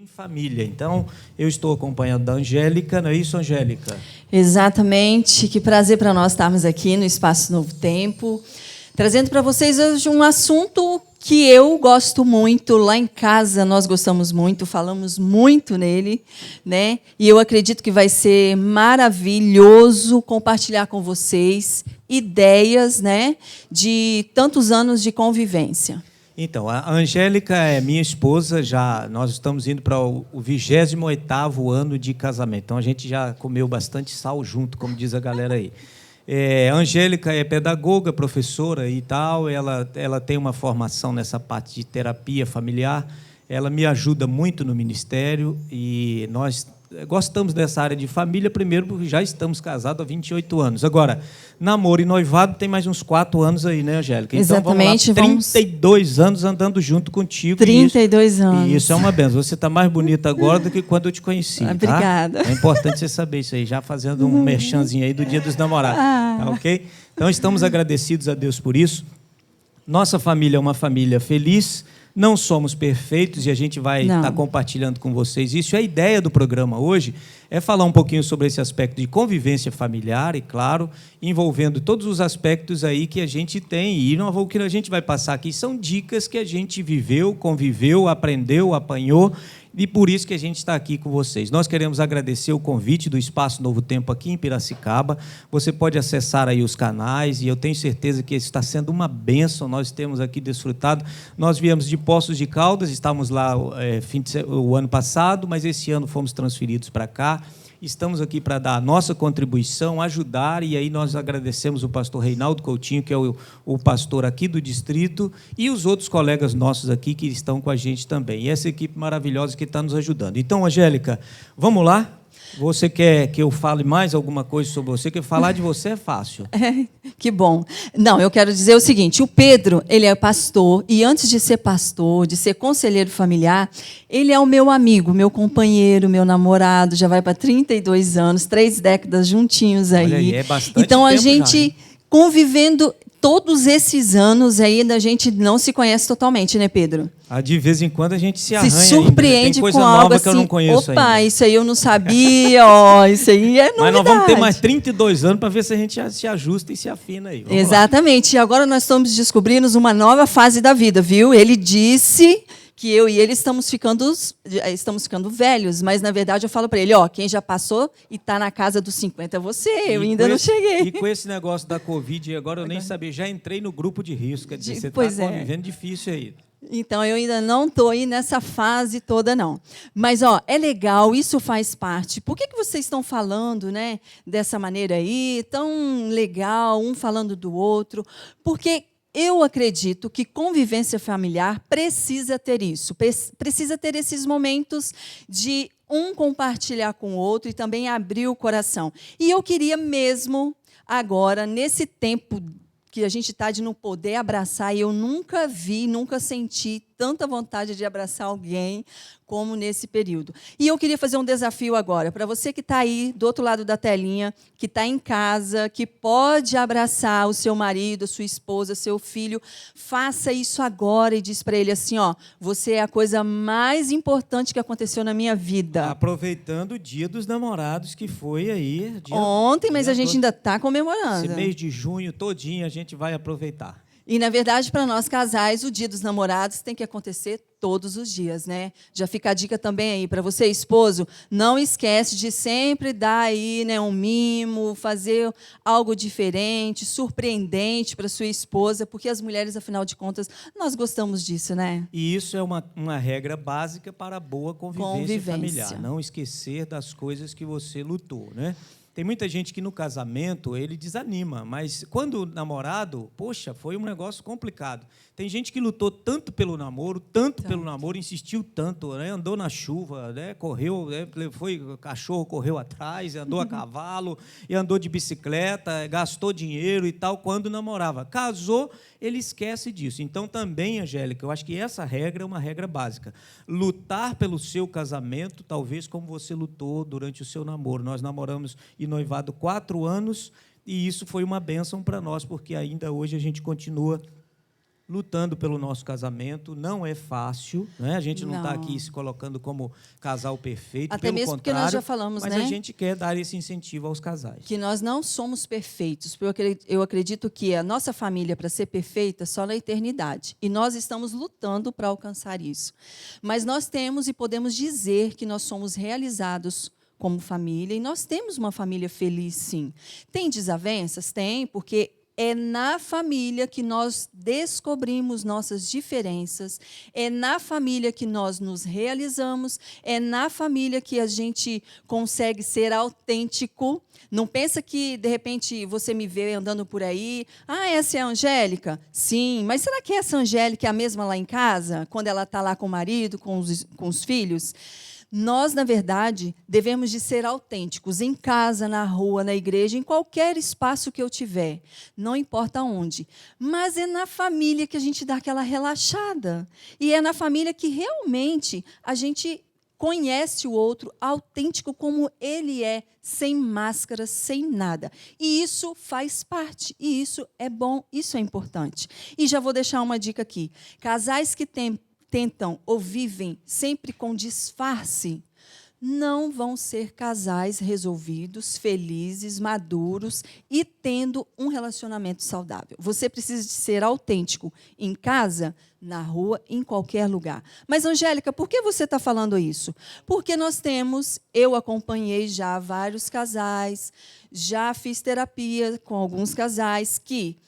em família. Então, eu estou acompanhado da Angélica, não é isso, Angélica? Exatamente. Que prazer para nós estarmos aqui no Espaço Novo Tempo, trazendo para vocês hoje um assunto que eu gosto muito. Lá em casa nós gostamos muito, falamos muito nele, né? E eu acredito que vai ser maravilhoso compartilhar com vocês ideias, né, de tantos anos de convivência. Então, a Angélica é minha esposa, nós estamos indo para o 28º ano de casamento. Então, a gente já comeu bastante sal junto, como diz a galera aí. A Angélica é pedagoga, professora e tal, ela tem uma formação nessa parte de terapia familiar, ela me ajuda muito no ministério e nós gostamos dessa área de família, primeiro porque já estamos casados há 28 anos. Agora, namoro e noivado tem mais uns 4 anos aí, né, Angélica? Então, exatamente, vamos lá, 32 anos andando junto contigo. 32 anos. E isso é uma benção. Você está mais bonita agora do que quando eu te conheci. Obrigada. Tá? É importante você saber isso aí, já fazendo um merchanzinho aí do Dia dos Namorados. Tá, ok? Então, estamos agradecidos a Deus por isso. Nossa família é uma família feliz. Não somos perfeitos e a gente vai estar compartilhando com vocês isso. A ideia do programa hoje é falar um pouquinho sobre esse aspecto de convivência familiar e, claro, envolvendo todos os aspectos aí que a gente tem. E o que a gente vai passar aqui são dicas que a gente viveu, conviveu, aprendeu, apanhou. E por isso que a gente está aqui com vocês. Nós queremos agradecer o convite do Espaço Novo Tempo aqui em Piracicaba. Você pode acessar aí os canais e eu tenho certeza que isso está sendo uma bênção. Nós temos aqui desfrutado. Nós viemos de Poços de Caldas, estávamos lá o ano passado, mas esse ano fomos transferidos para cá. Estamos aqui para dar a nossa contribuição, ajudar, e aí nós agradecemos o pastor Reinaldo Coutinho, que é o pastor aqui do distrito, e os outros colegas nossos aqui que estão com a gente também. E essa equipe maravilhosa que está nos ajudando. Então, Angélica, vamos lá? Você quer que eu fale mais alguma coisa sobre você? Porque falar de você é fácil. Que bom. Não, eu quero dizer o seguinte, o Pedro, ele é pastor, e antes de ser pastor, de ser conselheiro familiar, ele é o meu amigo, meu companheiro, meu namorado, já vai para 32 anos, 3 décadas juntinhos aí. Olha aí, é bastante então, a tempo gente já, convivendo todos esses anos ainda, a gente não se conhece totalmente, né, Pedro? De vez em quando a gente se arranha. Se surpreende tem coisa com nova algo assim, que eu não conheço opa, ainda. isso aí eu não sabia, isso aí é novidade. Mas nós vamos ter mais 32 anos para ver se a gente se ajusta e se afina aí. Vamos Exatamente. lá. E agora nós estamos descobrindo uma nova fase da vida, viu? Ele disse que eu e ele estamos ficando velhos, mas, na verdade, eu falo para ele, quem já passou e está na casa dos 50 é você, eu ainda não cheguei. E com esse negócio da Covid, agora eu nem sabia, já entrei no grupo de risco, quer dizer, você está convivendo difícil aí. Então, eu ainda não estou aí nessa fase toda, não. Mas, é legal, isso faz parte. Por que vocês estão falando, né, dessa maneira aí, tão legal, um falando do outro? Porque eu acredito que convivência familiar precisa ter isso, precisa ter esses momentos de um compartilhar com o outro e também abrir o coração. E eu queria mesmo, agora, nesse tempo que a gente está de não poder abraçar, e eu nunca vi, nunca senti tanta vontade de abraçar alguém como nesse período. E eu queria fazer um desafio agora, para você que está aí, do outro lado da telinha, que está em casa, que pode abraçar o seu marido, a sua esposa, seu filho, faça isso agora e diz para ele assim, você é a coisa mais importante que aconteceu na minha vida. Aproveitando o Dia dos Namorados, que foi aí... Ontem, mas a gente ainda está comemorando. Esse mês de junho todinho a gente vai aproveitar. E, na verdade, para nós casais, o Dia dos Namorados tem que acontecer todos os dias, né? Já fica a dica também aí para você, esposo, não esquece de sempre dar aí, né, um mimo, fazer algo diferente, surpreendente para sua esposa, porque as mulheres, afinal de contas, nós gostamos disso, né? E isso é uma regra básica para a boa convivência familiar. Não esquecer das coisas que você lutou, né? Tem muita gente que no casamento ele desanima, mas quando namorado, poxa, foi um negócio complicado. Tem gente que lutou tanto pelo namoro, insistiu tanto, né? Andou na chuva, né? Correu, né? O cachorro correu atrás, andou a cavalo, e andou de bicicleta, gastou dinheiro e tal, quando namorava. Casou, ele esquece disso. Então, também, Angélica, eu acho que essa regra é uma regra básica. Lutar pelo seu casamento, talvez como você lutou durante o seu namoro. Nós namoramos e noivado 4 anos, e isso foi uma bênção para nós, porque ainda hoje a gente continua lutando pelo nosso casamento. Não é fácil, né? A gente não está Não. aqui se colocando como casal perfeito, Até pelo mesmo porque contrário, nós já falamos, mas né? a gente quer dar esse incentivo aos casais. Que nós não somos perfeitos. Eu acredito que a nossa família, para ser perfeita, só na eternidade. E nós estamos lutando para alcançar isso. Mas nós temos e podemos dizer que nós somos realizados como família, e nós temos uma família feliz, sim. Tem desavenças? Tem, porque é na família que nós descobrimos nossas diferenças, é na família que nós nos realizamos, é na família que a gente consegue ser autêntico. Não pensa que, de repente, você me vê andando por aí, essa é a Angélica? Sim, mas será que essa Angélica é a mesma lá em casa, quando ela está lá com o marido, com os filhos? Nós, na verdade, devemos de ser autênticos em casa, na rua, na igreja, em qualquer espaço que eu tiver, não importa onde. Mas é na família que a gente dá aquela relaxada. E é na família que realmente a gente conhece o outro autêntico como ele é, sem máscaras, sem nada. E isso faz parte, e isso é bom, isso é importante. E já vou deixar uma dica aqui. Casais que tentam ou vivem sempre com disfarce, não vão ser casais resolvidos, felizes, maduros e tendo um relacionamento saudável. Você precisa de ser autêntico em casa, na rua, em qualquer lugar. Mas, Angélica, por que você está falando isso? Porque eu acompanhei já vários casais, já fiz terapia com alguns casais que,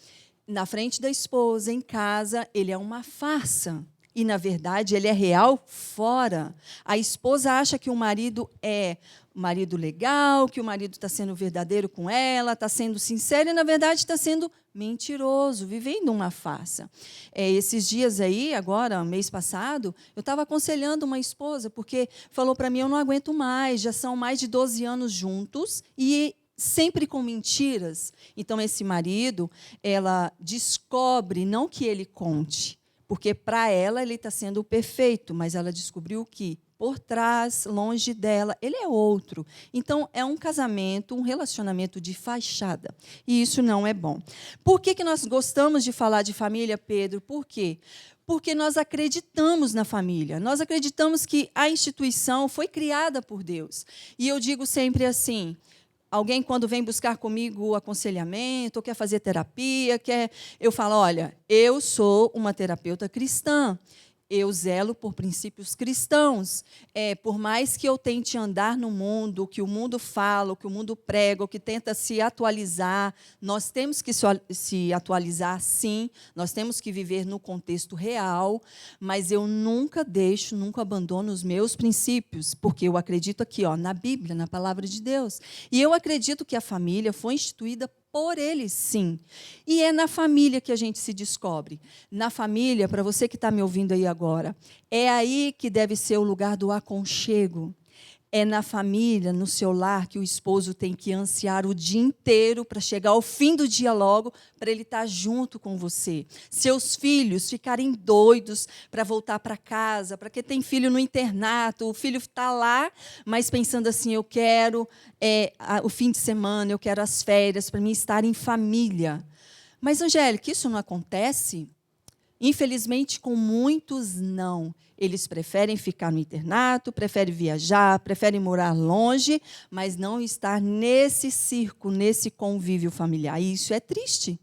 na frente da esposa, em casa, ele é uma farsa. E, na verdade, ele é real fora. A esposa acha que o marido é um marido legal, que o marido está sendo verdadeiro com ela, está sendo sincero, e, na verdade, está sendo mentiroso, vivendo uma farsa. Esses dias aí, agora, mês passado, eu estava aconselhando uma esposa, porque falou para mim, eu não aguento mais, já são mais de 12 anos juntos, e sempre com mentiras. Então, esse marido, ela descobre, não que ele conte, porque para ela ele está sendo o perfeito, mas ela descobriu que por trás, longe dela, ele é outro. Então, é um casamento, um relacionamento de fachada. E isso não é bom. Por que nós gostamos de falar de família, Pedro? Por quê? Porque nós acreditamos na família. Nós acreditamos que a instituição foi criada por Deus. E eu digo sempre assim, alguém, quando vem buscar comigo aconselhamento, ou quer fazer terapia, eu falo, olha, eu sou uma terapeuta cristã, eu zelo por princípios cristãos. Por mais que eu tente andar no mundo, o que o mundo fala, o que o mundo prega, o que tenta se atualizar, nós temos que se atualizar, sim, nós temos que viver no contexto real, mas eu nunca abandono os meus princípios, porque eu acredito aqui, na Bíblia, na palavra de Deus. E eu acredito que a família foi instituída por ele, sim. E é na família que a gente se descobre. Na família, para você que está me ouvindo aí agora, é aí que deve ser o lugar do aconchego. É na família, no seu lar, que o esposo tem que ansiar o dia inteiro para chegar ao fim do dia logo, para ele estar junto com você. Seus filhos ficarem doidos para voltar para casa, para quem tem filho no internato, o filho está lá, mas pensando assim, eu quero o fim de semana, eu quero as férias, para mim estar em família. Mas, Angélica, isso não acontece? Infelizmente, com muitos, não. Eles preferem ficar no internato, preferem viajar, preferem morar longe, mas não estar nesse circo, nesse convívio familiar. E isso é triste.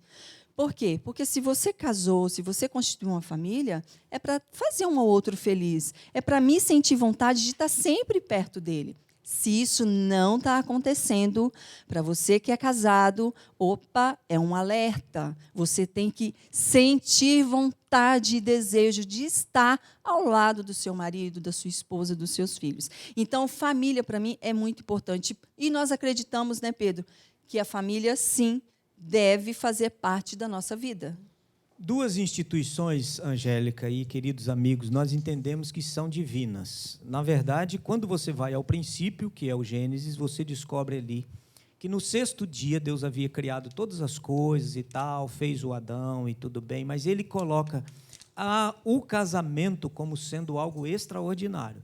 Por quê? Porque se você casou, se você constituiu uma família, é para fazer um ao outro feliz. É para me sentir vontade de estar sempre perto dele. Se isso não está acontecendo, para você que é casado, é um alerta. Você tem que sentir vontade e desejo de estar ao lado do seu marido, da sua esposa, dos seus filhos. Então, família, para mim, é muito importante. E nós acreditamos, né, Pedro, que a família, sim, deve fazer parte da nossa vida. Duas instituições, Angélica e queridos amigos, nós entendemos que são divinas. Na verdade, quando você vai ao princípio, que é o Gênesis, você descobre ali que no 6º dia Deus havia criado todas as coisas e tal, fez o Adão e tudo bem, mas ele coloca o casamento como sendo algo extraordinário.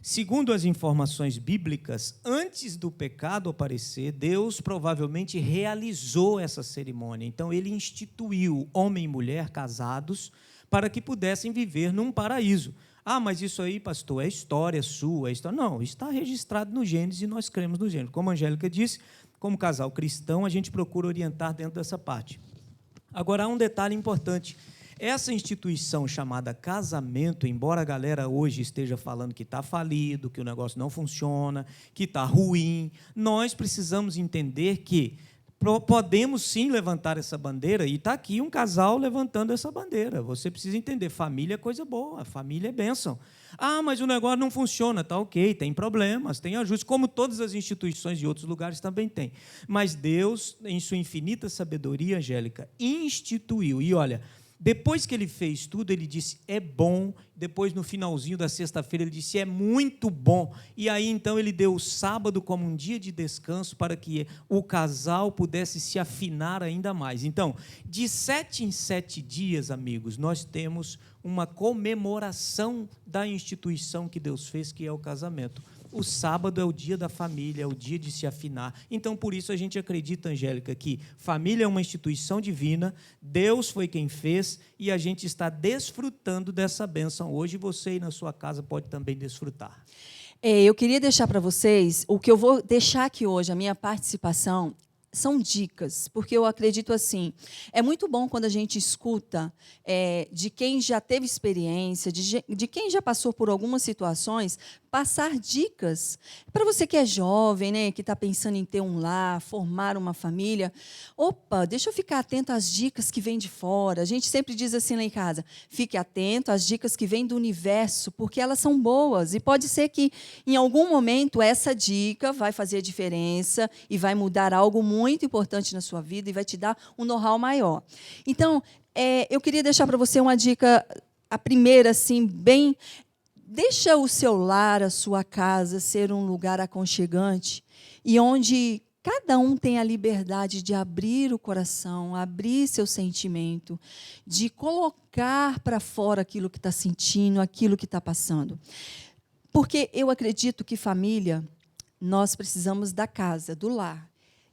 Segundo as informações bíblicas, antes do pecado aparecer, Deus provavelmente realizou essa cerimônia. Então, ele instituiu homem e mulher casados para que pudessem viver num paraíso. Ah, mas isso aí, pastor, é história sua, é história... Não, está registrado no Gênesis e nós cremos no Gênesis. Como a Angélica disse, como casal cristão, a gente procura orientar dentro dessa parte. Agora, há um detalhe importante. Essa instituição chamada casamento, embora a galera hoje esteja falando que está falido, que o negócio não funciona, que está ruim, nós precisamos entender que podemos sim levantar essa bandeira, e está aqui um casal levantando essa bandeira. Você precisa entender, família é coisa boa, família é bênção. Ah, mas o negócio não funciona, está ok, tem problemas, tem ajustes, como todas as instituições de outros lugares também tem. Mas Deus, em sua infinita sabedoria, Angélica, instituiu, e olha... Depois que ele fez tudo, ele disse, é bom. Depois, no finalzinho da sexta-feira, ele disse, é muito bom. E aí, então, ele deu o sábado como um dia de descanso para que o casal pudesse se afinar ainda mais. Então, de 7 em 7 dias, amigos, nós temos uma comemoração da instituição que Deus fez, que é o casamento. O sábado é o dia da família, é o dia de se afinar. Então, por isso, a gente acredita, Angélica, que família é uma instituição divina, Deus foi quem fez, e a gente está desfrutando dessa bênção. Hoje, você aí na sua casa pode também desfrutar. Eu queria deixar para vocês, o que eu vou deixar aqui hoje, a minha participação, são dicas, porque eu acredito assim, é muito bom quando a gente escuta de quem já teve experiência, de quem já passou por algumas situações, passar dicas. Para você que é jovem, né, que está pensando em ter um lar, formar uma família, opa, deixa eu ficar atento às dicas que vêm de fora. A gente sempre diz assim lá em casa, fique atento às dicas que vêm do universo, porque elas são boas, e pode ser que em algum momento essa dica vai fazer a diferença e vai mudar algo muito importante na sua vida e vai te dar um know-how maior. Então, eu queria deixar para você uma dica, a primeira, assim, bem... Deixa o seu lar, a sua casa, ser um lugar aconchegante e onde cada um tem a liberdade de abrir o coração, abrir seu sentimento, de colocar para fora aquilo que está sentindo, aquilo que está passando. Porque eu acredito que família, nós precisamos da casa, do lar.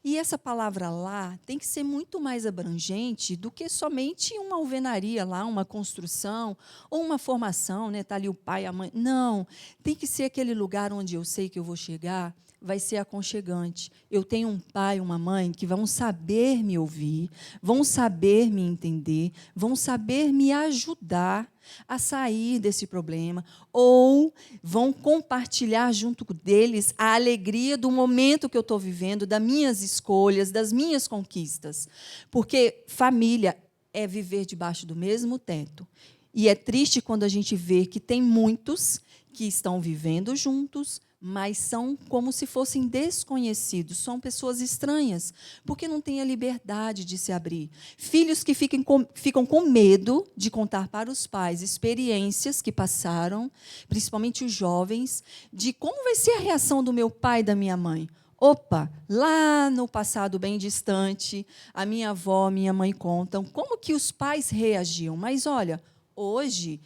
E essa palavra lá tem que ser muito mais abrangente do que somente uma alvenaria lá, uma construção ou uma formação, né? Tá ali o pai, a mãe. Não, tem que ser aquele lugar onde eu sei que eu vou chegar, vai ser aconchegante. Eu tenho um pai, uma mãe que vão saber me ouvir, vão saber me entender, vão saber me ajudar a sair desse problema, ou vão compartilhar junto deles a alegria do momento que eu estou vivendo, das minhas escolhas, das minhas conquistas. Porque família é viver debaixo do mesmo teto. E é triste quando a gente vê que tem muitos que estão vivendo juntos, mas são como se fossem desconhecidos, são pessoas estranhas, porque não têm a liberdade de se abrir. Filhos que ficam com medo de contar para os pais experiências que passaram, principalmente os jovens, de como vai ser a reação do meu pai e da minha mãe. Opa, lá no passado bem distante, a minha avó, minha mãe contam como que os pais reagiam. Mas, olha, hoje...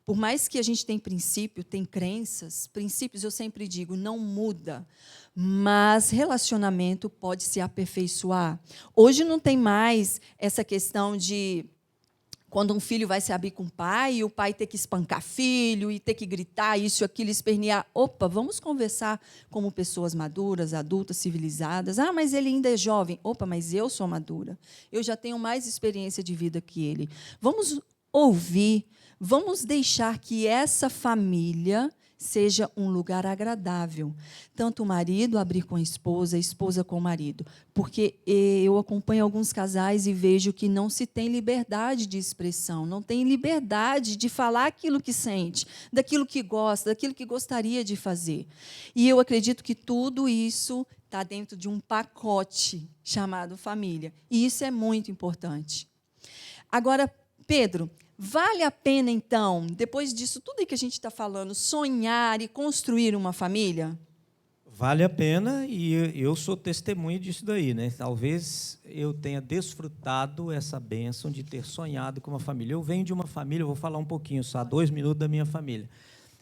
Por mais que a gente tenha princípio, tem crenças, princípios, eu sempre digo, não muda, mas relacionamento pode se aperfeiçoar. Hoje não tem mais essa questão de quando um filho vai se abrir com o pai, e o pai ter que espancar filho, e ter que gritar isso, aquilo, espernear. Opa, vamos conversar como pessoas maduras, adultas, civilizadas. Ah, mas ele ainda é jovem. Opa, mas eu sou madura. Eu já tenho mais experiência de vida que ele. Vamos ouvir. Vamos deixar que essa família seja um lugar agradável. Tanto o marido abrir com a esposa com o marido. Porque eu acompanho alguns casais e vejo que não se tem liberdade de expressão, não tem liberdade de falar aquilo que sente, daquilo que gosta, daquilo que gostaria de fazer. E eu acredito que tudo isso está dentro de um pacote chamado família. E isso é muito importante. Agora, Pedro, vale a pena, então, depois disso tudo que a gente está falando, sonhar e construir uma família? Vale a pena, e eu sou testemunha disso daí, né? Talvez eu tenha desfrutado essa bênção de ter sonhado com uma família. Eu venho de uma família, eu vou falar um pouquinho só, 2 minutos da minha família.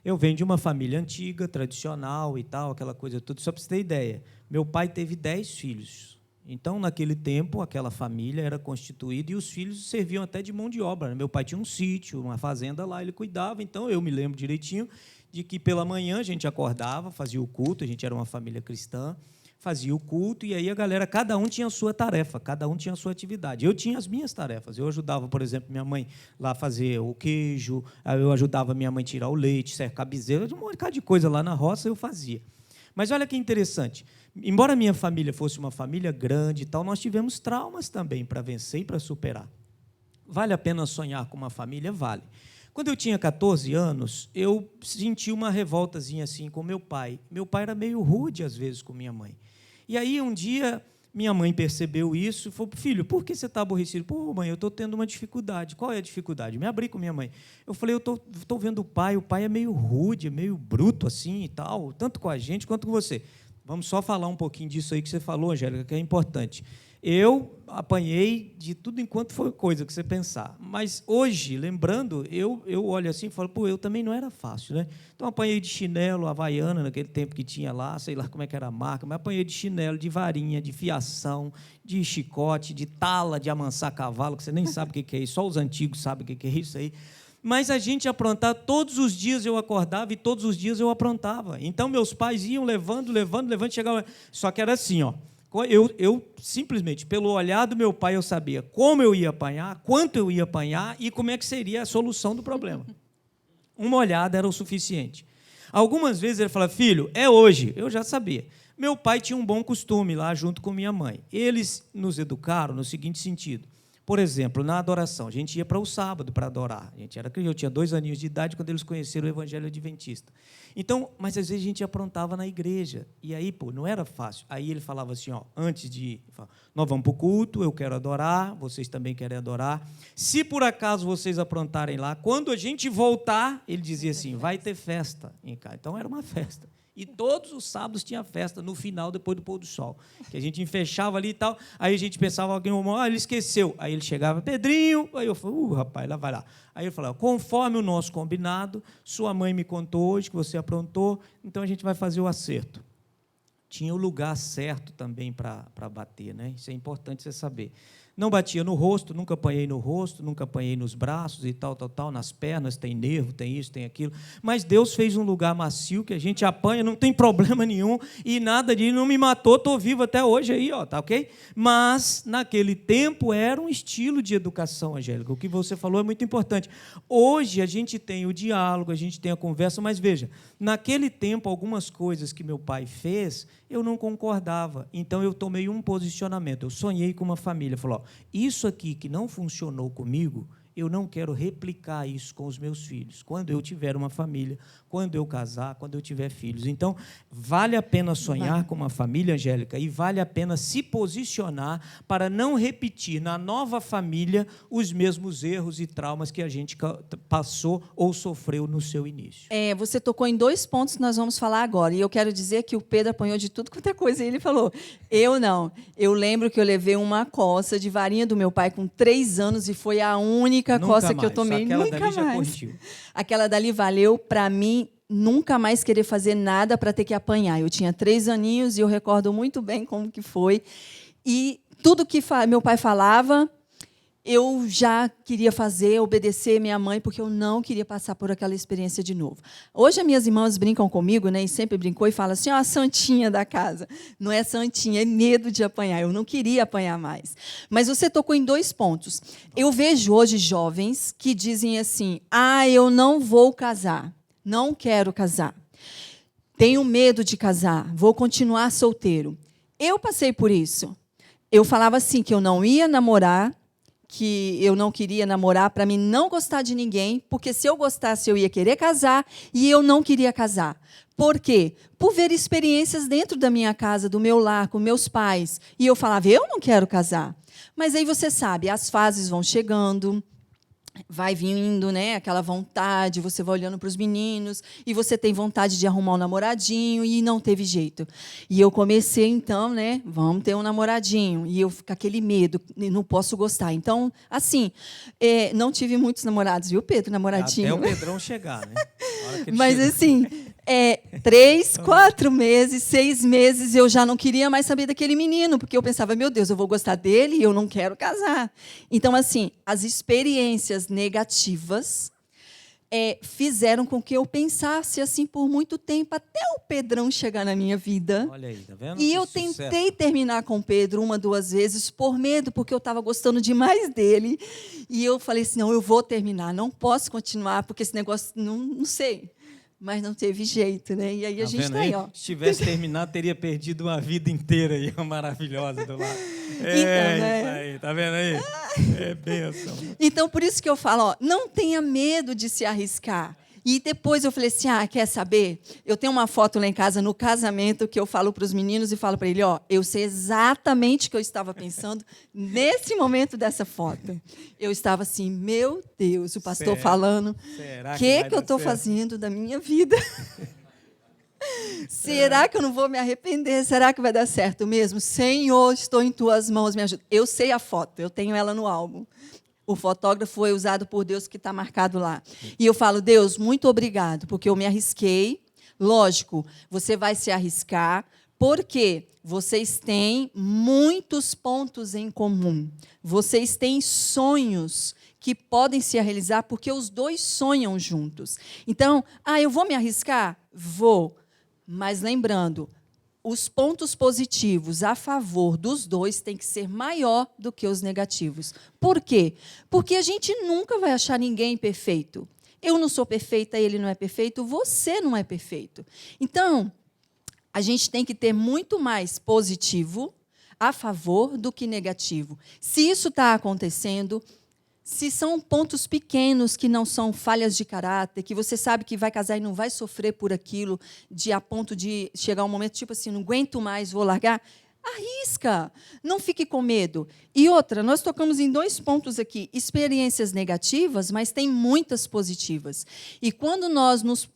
Eu venho de uma família antiga, tradicional e tal, aquela coisa toda. Só para você ter ideia, meu pai teve 10 filhos. Então, naquele tempo, aquela família era constituída e os filhos serviam até de mão de obra. Meu pai tinha um sítio, uma fazenda lá, ele cuidava. Então, eu me lembro direitinho de que pela manhã a gente acordava, fazia o culto, a gente era uma família cristã, fazia o culto, e aí a galera, cada um tinha a sua tarefa, cada um tinha a sua atividade. Eu tinha as minhas tarefas. Eu ajudava, por exemplo, minha mãe lá a fazer o queijo, eu ajudava minha mãe a tirar o leite, cercar bezerro, um monte de coisa lá na roça eu fazia. Mas olha que interessante, embora a minha família fosse uma família grande e tal, nós tivemos traumas também para vencer e para superar. Vale a pena sonhar com uma família? Vale. Quando eu tinha 14 anos, eu senti uma revoltazinha assim com meu pai. Meu pai era meio rude, às vezes, com minha mãe. E aí, um dia, minha mãe percebeu isso e falou: filho, por que você está aborrecido? Pô, mãe, eu estou tendo uma dificuldade. Qual é a dificuldade? Me abri com minha mãe. Eu falei: eu estou vendo o pai é meio rude, é meio bruto assim e tal, tanto com a gente quanto com você. Vamos só falar um pouquinho disso aí que você falou, Angélica, que é importante. Eu apanhei de tudo enquanto foi coisa que você pensar. Mas hoje, lembrando, eu olho assim e falo: pô, eu também não era fácil, né? Então, apanhei de chinelo, havaiana, naquele tempo que tinha lá, sei lá como é que era a marca, mas apanhei de chinelo, de varinha, de fiação, de chicote, de tala, de amansar cavalo, que você nem sabe o que é isso, só os antigos sabem o que é isso aí. Mas a gente aprontava, todos os dias eu acordava e todos os dias eu aprontava. Então, meus pais iam levando, chegava... Só que era assim, ó. Eu simplesmente, pelo olhar do meu pai, eu sabia como eu ia apanhar, quanto eu ia apanhar e como é que seria a solução do problema. Uma olhada era o suficiente. Algumas vezes ele falava: filho, é hoje. Eu já sabia. Meu pai tinha um bom costume lá junto com minha mãe. Eles nos educaram no seguinte sentido. Por exemplo, na adoração, a gente ia para o sábado para adorar. Eu tinha 2 aninhos de idade quando eles conheceram o Evangelho Adventista. Então, mas às vezes a gente aprontava na igreja. E aí, pô, não era fácil. Aí ele falava assim, ó, antes de ir, nós vamos para o culto, eu quero adorar, vocês também querem adorar. Se por acaso vocês aprontarem lá, quando a gente voltar, ele dizia assim, vai ter festa em casa. Então era uma festa. E todos os sábados tinha festa no final, depois do pôr do sol. Que a gente fechava ali e tal, aí a gente pensava, alguém, ele esqueceu. Aí ele chegava: Pedrinho, aí eu falei: rapaz, lá vai lá. Aí ele falava: conforme o nosso combinado, sua mãe me contou hoje que você aprontou, então a gente vai fazer o acerto. Tinha o lugar certo também para bater, né? Isso é importante você saber. Não batia no rosto, nunca apanhei no rosto, nunca apanhei nos braços e tal, nas pernas, tem nervo, tem isso, tem aquilo. Mas Deus fez um lugar macio que a gente apanha, não tem problema nenhum, e nada de não me matou, estou vivo até hoje aí, ó, tá ok? Mas, naquele tempo, era um estilo de educação, Angélica. O que você falou é muito importante. Hoje, a gente tem o diálogo, a gente tem a conversa, mas, veja, naquele tempo, algumas coisas que meu pai fez, eu não concordava. Então, eu tomei um posicionamento. Eu sonhei com uma família. Falou: isso aqui que não funcionou comigo, eu não quero replicar isso com os meus filhos. Quando eu tiver uma família, quando eu casar, quando eu tiver filhos. Então, vale a pena sonhar com uma família, Angélica, e vale a pena se posicionar para não repetir na nova família os mesmos erros e traumas que a gente passou ou sofreu no seu início. Você tocou em 2 pontos que nós vamos falar agora. E eu quero dizer que o Pedro apanhou de tudo quanto é coisa. E ele falou: eu não. Eu lembro que eu levei uma coça de varinha do meu pai com 3 anos e foi a única coça que eu tomei. Nunca mais. Já corrigiu. Aquela dali valeu para mim nunca mais querer fazer nada para ter que apanhar. Eu tinha 3 aninhos e eu recordo muito bem como que foi. E tudo que meu pai falava, eu já queria fazer, obedecer minha mãe, porque eu não queria passar por aquela experiência de novo. Hoje, as minhas irmãs brincam comigo, né, e sempre brincou, e falam assim: ó, a santinha da casa. Não é santinha, é medo de apanhar. Eu não queria apanhar mais. Mas você tocou em 2 pontos. Eu vejo hoje jovens que dizem assim: eu não vou casar, não quero casar, tenho medo de casar, vou continuar solteiro. Eu passei por isso. Eu falava assim, que eu não ia namorar, que eu não queria namorar para mim não gostar de ninguém, porque se eu gostasse eu ia querer casar e eu não queria casar. Por quê? Por ver experiências dentro da minha casa, do meu lar, com meus pais. E eu falava: eu não quero casar. Mas aí você sabe, as fases vão chegando, vai vindo, né, aquela vontade, você vai olhando para os meninos e você tem vontade de arrumar um namoradinho e não teve jeito. E eu comecei, então, né, vamos ter um namoradinho. E eu com aquele medo, não posso gostar. Então, assim, não tive muitos namorados, viu, Pedro, namoradinho? Até o Pedrão chegar, né? A hora que ele Mas, chega. assim, 3, 4 meses, 6 meses, eu já não queria mais saber daquele menino, porque eu pensava, meu Deus, eu vou gostar dele e eu não quero casar. Então, assim, as experiências negativas fizeram com que eu pensasse assim por muito tempo, até o Pedrão chegar na minha vida. Olha aí, tá vendo? E Que eu sucesso. tentei terminar com o Pedro 1, 2 vezes, por medo, porque eu estava gostando demais dele. E eu falei assim, não, eu vou terminar, não posso continuar, porque esse negócio, não sei. Mas não teve jeito, né? E aí Tá a gente vendo está aí, ó. Se tivesse terminado, teria perdido uma vida inteira aí, maravilhosa do lado. Então, né? Isso aí, tá vendo aí? É bênção. Então, por isso que eu falo, ó, não tenha medo de se arriscar. E depois eu falei assim, quer saber? Eu tenho uma foto lá em casa, no casamento, que eu falo para os meninos e falo para ele, ó, eu sei exatamente o que eu estava pensando nesse momento dessa foto. Eu estava assim, meu Deus, o pastor falando, o que eu estou fazendo da minha vida? Será que eu não vou me arrepender? Será que vai dar certo mesmo? Senhor, estou em tuas mãos, me ajuda. Eu sei a foto, eu tenho ela no álbum. O fotógrafo foi usado por Deus, que está marcado lá. E eu falo, Deus, muito obrigado, porque eu me arrisquei. Lógico, você vai se arriscar, porque vocês têm muitos pontos em comum. Vocês têm sonhos que podem se realizar, porque os dois sonham juntos. Então, eu vou me arriscar? Vou. Mas lembrando, os pontos positivos a favor dos dois têm que ser maior do que os negativos. Por quê? Porque a gente nunca vai achar ninguém perfeito. Eu não sou perfeita, ele não é perfeito, você não é perfeito. Então, a gente tem que ter muito mais positivo a favor do que negativo. Se isso está acontecendo, se são pontos pequenos que não são falhas de caráter, que você sabe que vai casar e não vai sofrer por aquilo, a ponto de chegar um momento, tipo assim, não aguento mais, vou largar, arrisca, não fique com medo. E outra, nós tocamos em 2 pontos aqui, experiências negativas, mas tem muitas positivas. E quando nós nos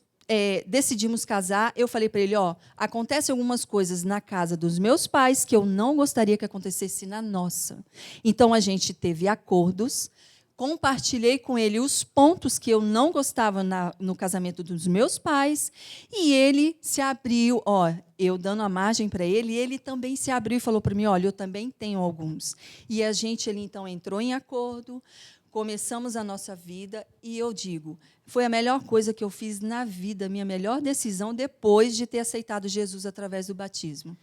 decidimos casar, eu falei para ele, acontecem algumas coisas na casa dos meus pais que eu não gostaria que acontecesse na nossa. Então, a gente teve acordos, compartilhei com ele os pontos que eu não gostava no casamento dos meus pais, e ele se abriu, eu dando a margem para ele, e ele também se abriu e falou para mim, olha, eu também tenho alguns. E a gente, ele então entrou em acordo, começamos a nossa vida, e eu digo, foi a melhor coisa que eu fiz na vida, minha melhor decisão, depois de ter aceitado Jesus através do batismo.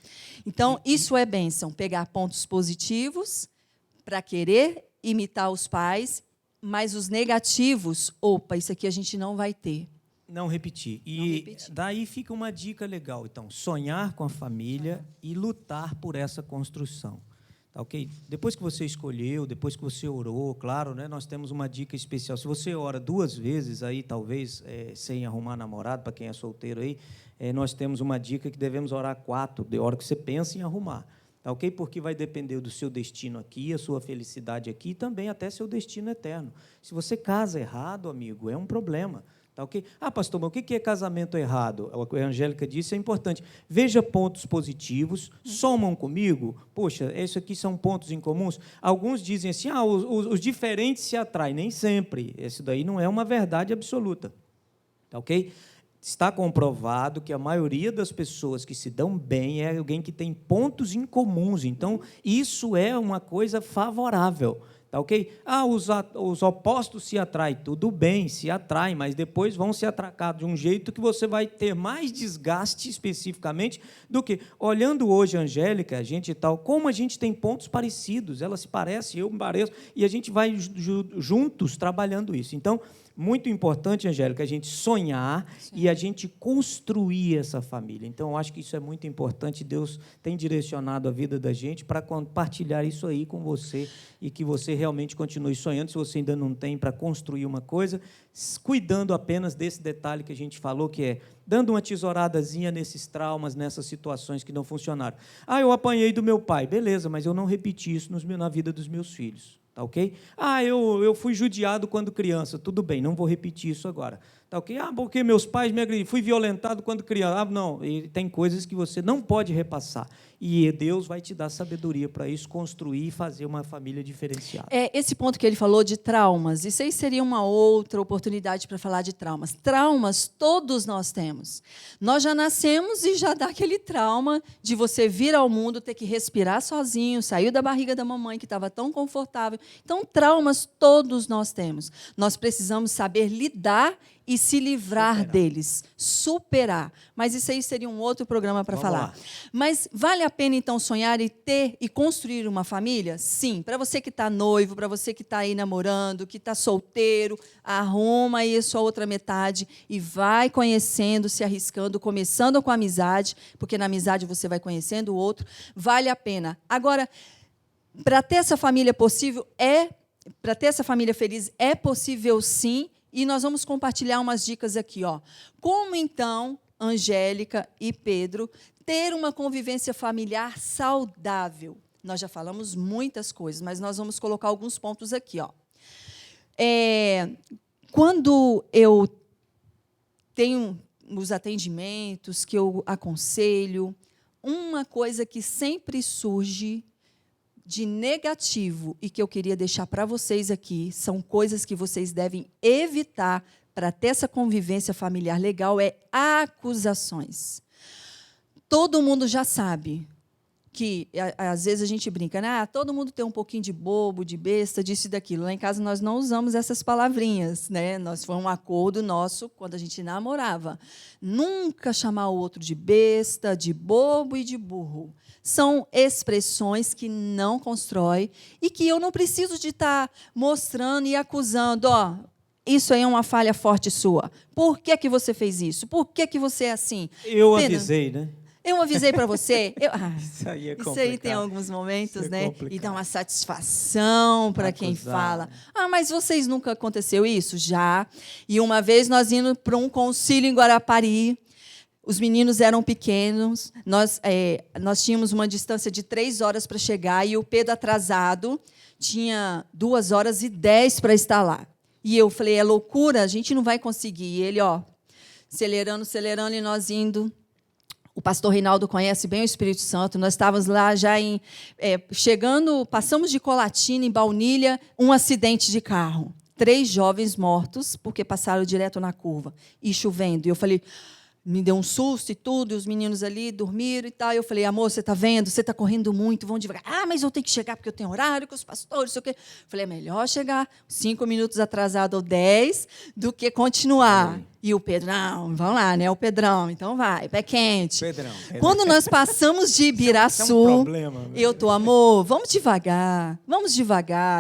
Então, isso é bênção, pegar pontos positivos para querer imitar os pais, mas os negativos, isso aqui a gente não vai ter. Não repetir. E daí fica uma dica legal. Então, sonhar com a família e lutar por essa construção. Tá, ok? Depois que você escolheu, depois que você orou, claro, né, nós temos uma dica especial. Se você ora 2 vezes, aí talvez sem arrumar namorado, para quem é solteiro aí, nós temos uma dica que devemos orar 4, de hora que você pensa em arrumar. Tá, ok? Porque vai depender do seu destino aqui, a sua felicidade aqui e também até seu destino eterno. Se você casa errado, amigo, é um problema. Tá, ok? Pastor, mas o que é casamento errado? O que a Angélica disse é importante. Veja pontos positivos, somam comigo. Poxa, isso aqui são pontos em comuns. Alguns dizem assim, os diferentes se atraem. Nem sempre. Isso daí não é uma verdade absoluta. Tá, ok? Está comprovado que a maioria das pessoas que se dão bem é alguém que tem pontos em comuns. Então, isso é uma coisa favorável. Tá, ok? Os opostos se atraem. Tudo bem, se atraem, mas depois vão se atracar de um jeito que você vai ter mais desgaste especificamente do que... Olhando hoje a Angélica, como a gente tem pontos parecidos, ela se parece, eu me pareço, e a gente vai juntos trabalhando isso. Então, muito importante, Angélica, a gente sonhar e a gente construir essa família. Então, eu acho que isso é muito importante. Deus tem direcionado a vida da gente para compartilhar isso aí com você e que você realmente continue sonhando, se você ainda não tem, para construir uma coisa, cuidando apenas desse detalhe que a gente falou, que é dando uma tesouradazinha nesses traumas, nessas situações que não funcionaram. Eu apanhei do meu pai. Beleza, mas eu não repeti isso na vida dos meus filhos. Tá ok? Ah, eu fui judiado quando criança. Tudo bem, não vou repetir isso agora. Tá ok? Ah, porque meus pais me agrediram. Fui violentado quando criança. Ah, não, e tem coisas que você não pode repassar. E Deus vai te dar sabedoria para isso, construir e fazer uma família diferenciada. Esse ponto que ele falou de traumas, isso aí seria uma outra oportunidade para falar de traumas. Traumas todos nós temos. Nós já nascemos e já dá aquele trauma de você vir ao mundo, ter que respirar sozinho, sair da barriga da mamãe, que estava tão confortável. Então, traumas todos nós temos. Nós precisamos saber lidar e se livrar deles, superar. Mas isso aí seria um outro programa para falar. Lá. Mas vale a pena, então, sonhar e ter e construir uma família? Sim. Para você que está noivo, para você que está aí namorando, que está solteiro, arruma aí a sua outra metade e vai conhecendo, se arriscando, começando com a amizade, porque na amizade você vai conhecendo o outro. Vale a pena. Agora, para ter essa família possível, para ter essa família feliz, é possível sim. E nós vamos compartilhar umas dicas aqui. Como, então, Angélica e Pedro, ter uma convivência familiar saudável? Nós já falamos muitas coisas, mas nós vamos colocar alguns pontos aqui. Quando eu tenho os atendimentos, que eu aconselho, uma coisa que sempre surge de negativo e que eu queria deixar para vocês aqui, são coisas que vocês devem evitar para ter essa convivência familiar legal, acusações. Todo mundo já sabe que, às vezes, a gente brinca, né? Todo mundo tem um pouquinho de bobo, de besta, disso e daquilo. Lá em casa, nós não usamos essas palavrinhas, né? Foi um acordo nosso quando a gente namorava. Nunca chamar o outro de besta, de bobo e de burro. São expressões que não constroem e que eu não preciso de estar mostrando e acusando. Isso aí é uma falha forte sua. Por que você fez isso? Por que você é assim? Eu avisei, né? Eu avisei para você. Isso aí é complicado. Isso aí tem alguns momentos, né? Complicado. E dá uma satisfação para quem fala. Mas vocês nunca aconteceu isso? Já. E uma vez nós indo para um concílio em Guarapari. Os meninos eram pequenos, nós tínhamos uma distância de 3 horas para chegar, e o Pedro atrasado tinha 2h10 para estar lá. E eu falei, é loucura, a gente não vai conseguir. E ele, acelerando, e nós indo. O pastor Reinaldo conhece bem o Espírito Santo, nós estávamos lá já chegando, passamos de Colatina, em Baunilha, um acidente de carro. 3 jovens mortos, porque passaram direto na curva, e chovendo. E eu falei... Me deu um susto e tudo, e os meninos ali dormiram e tal. E eu falei, amor, você está vendo? Você está correndo muito, vão devagar. Mas eu tenho que chegar porque eu tenho horário com os pastores, sei o quê. Falei, é melhor chegar 5 minutos atrasado ou 10 do que continuar. E o Pedro, não, vamos lá, né? O Pedrão, então vai, pé quente. Pedrão. Quando nós passamos de Ibiraçu, isso é um problema, eu tô, amor, vamos devagar.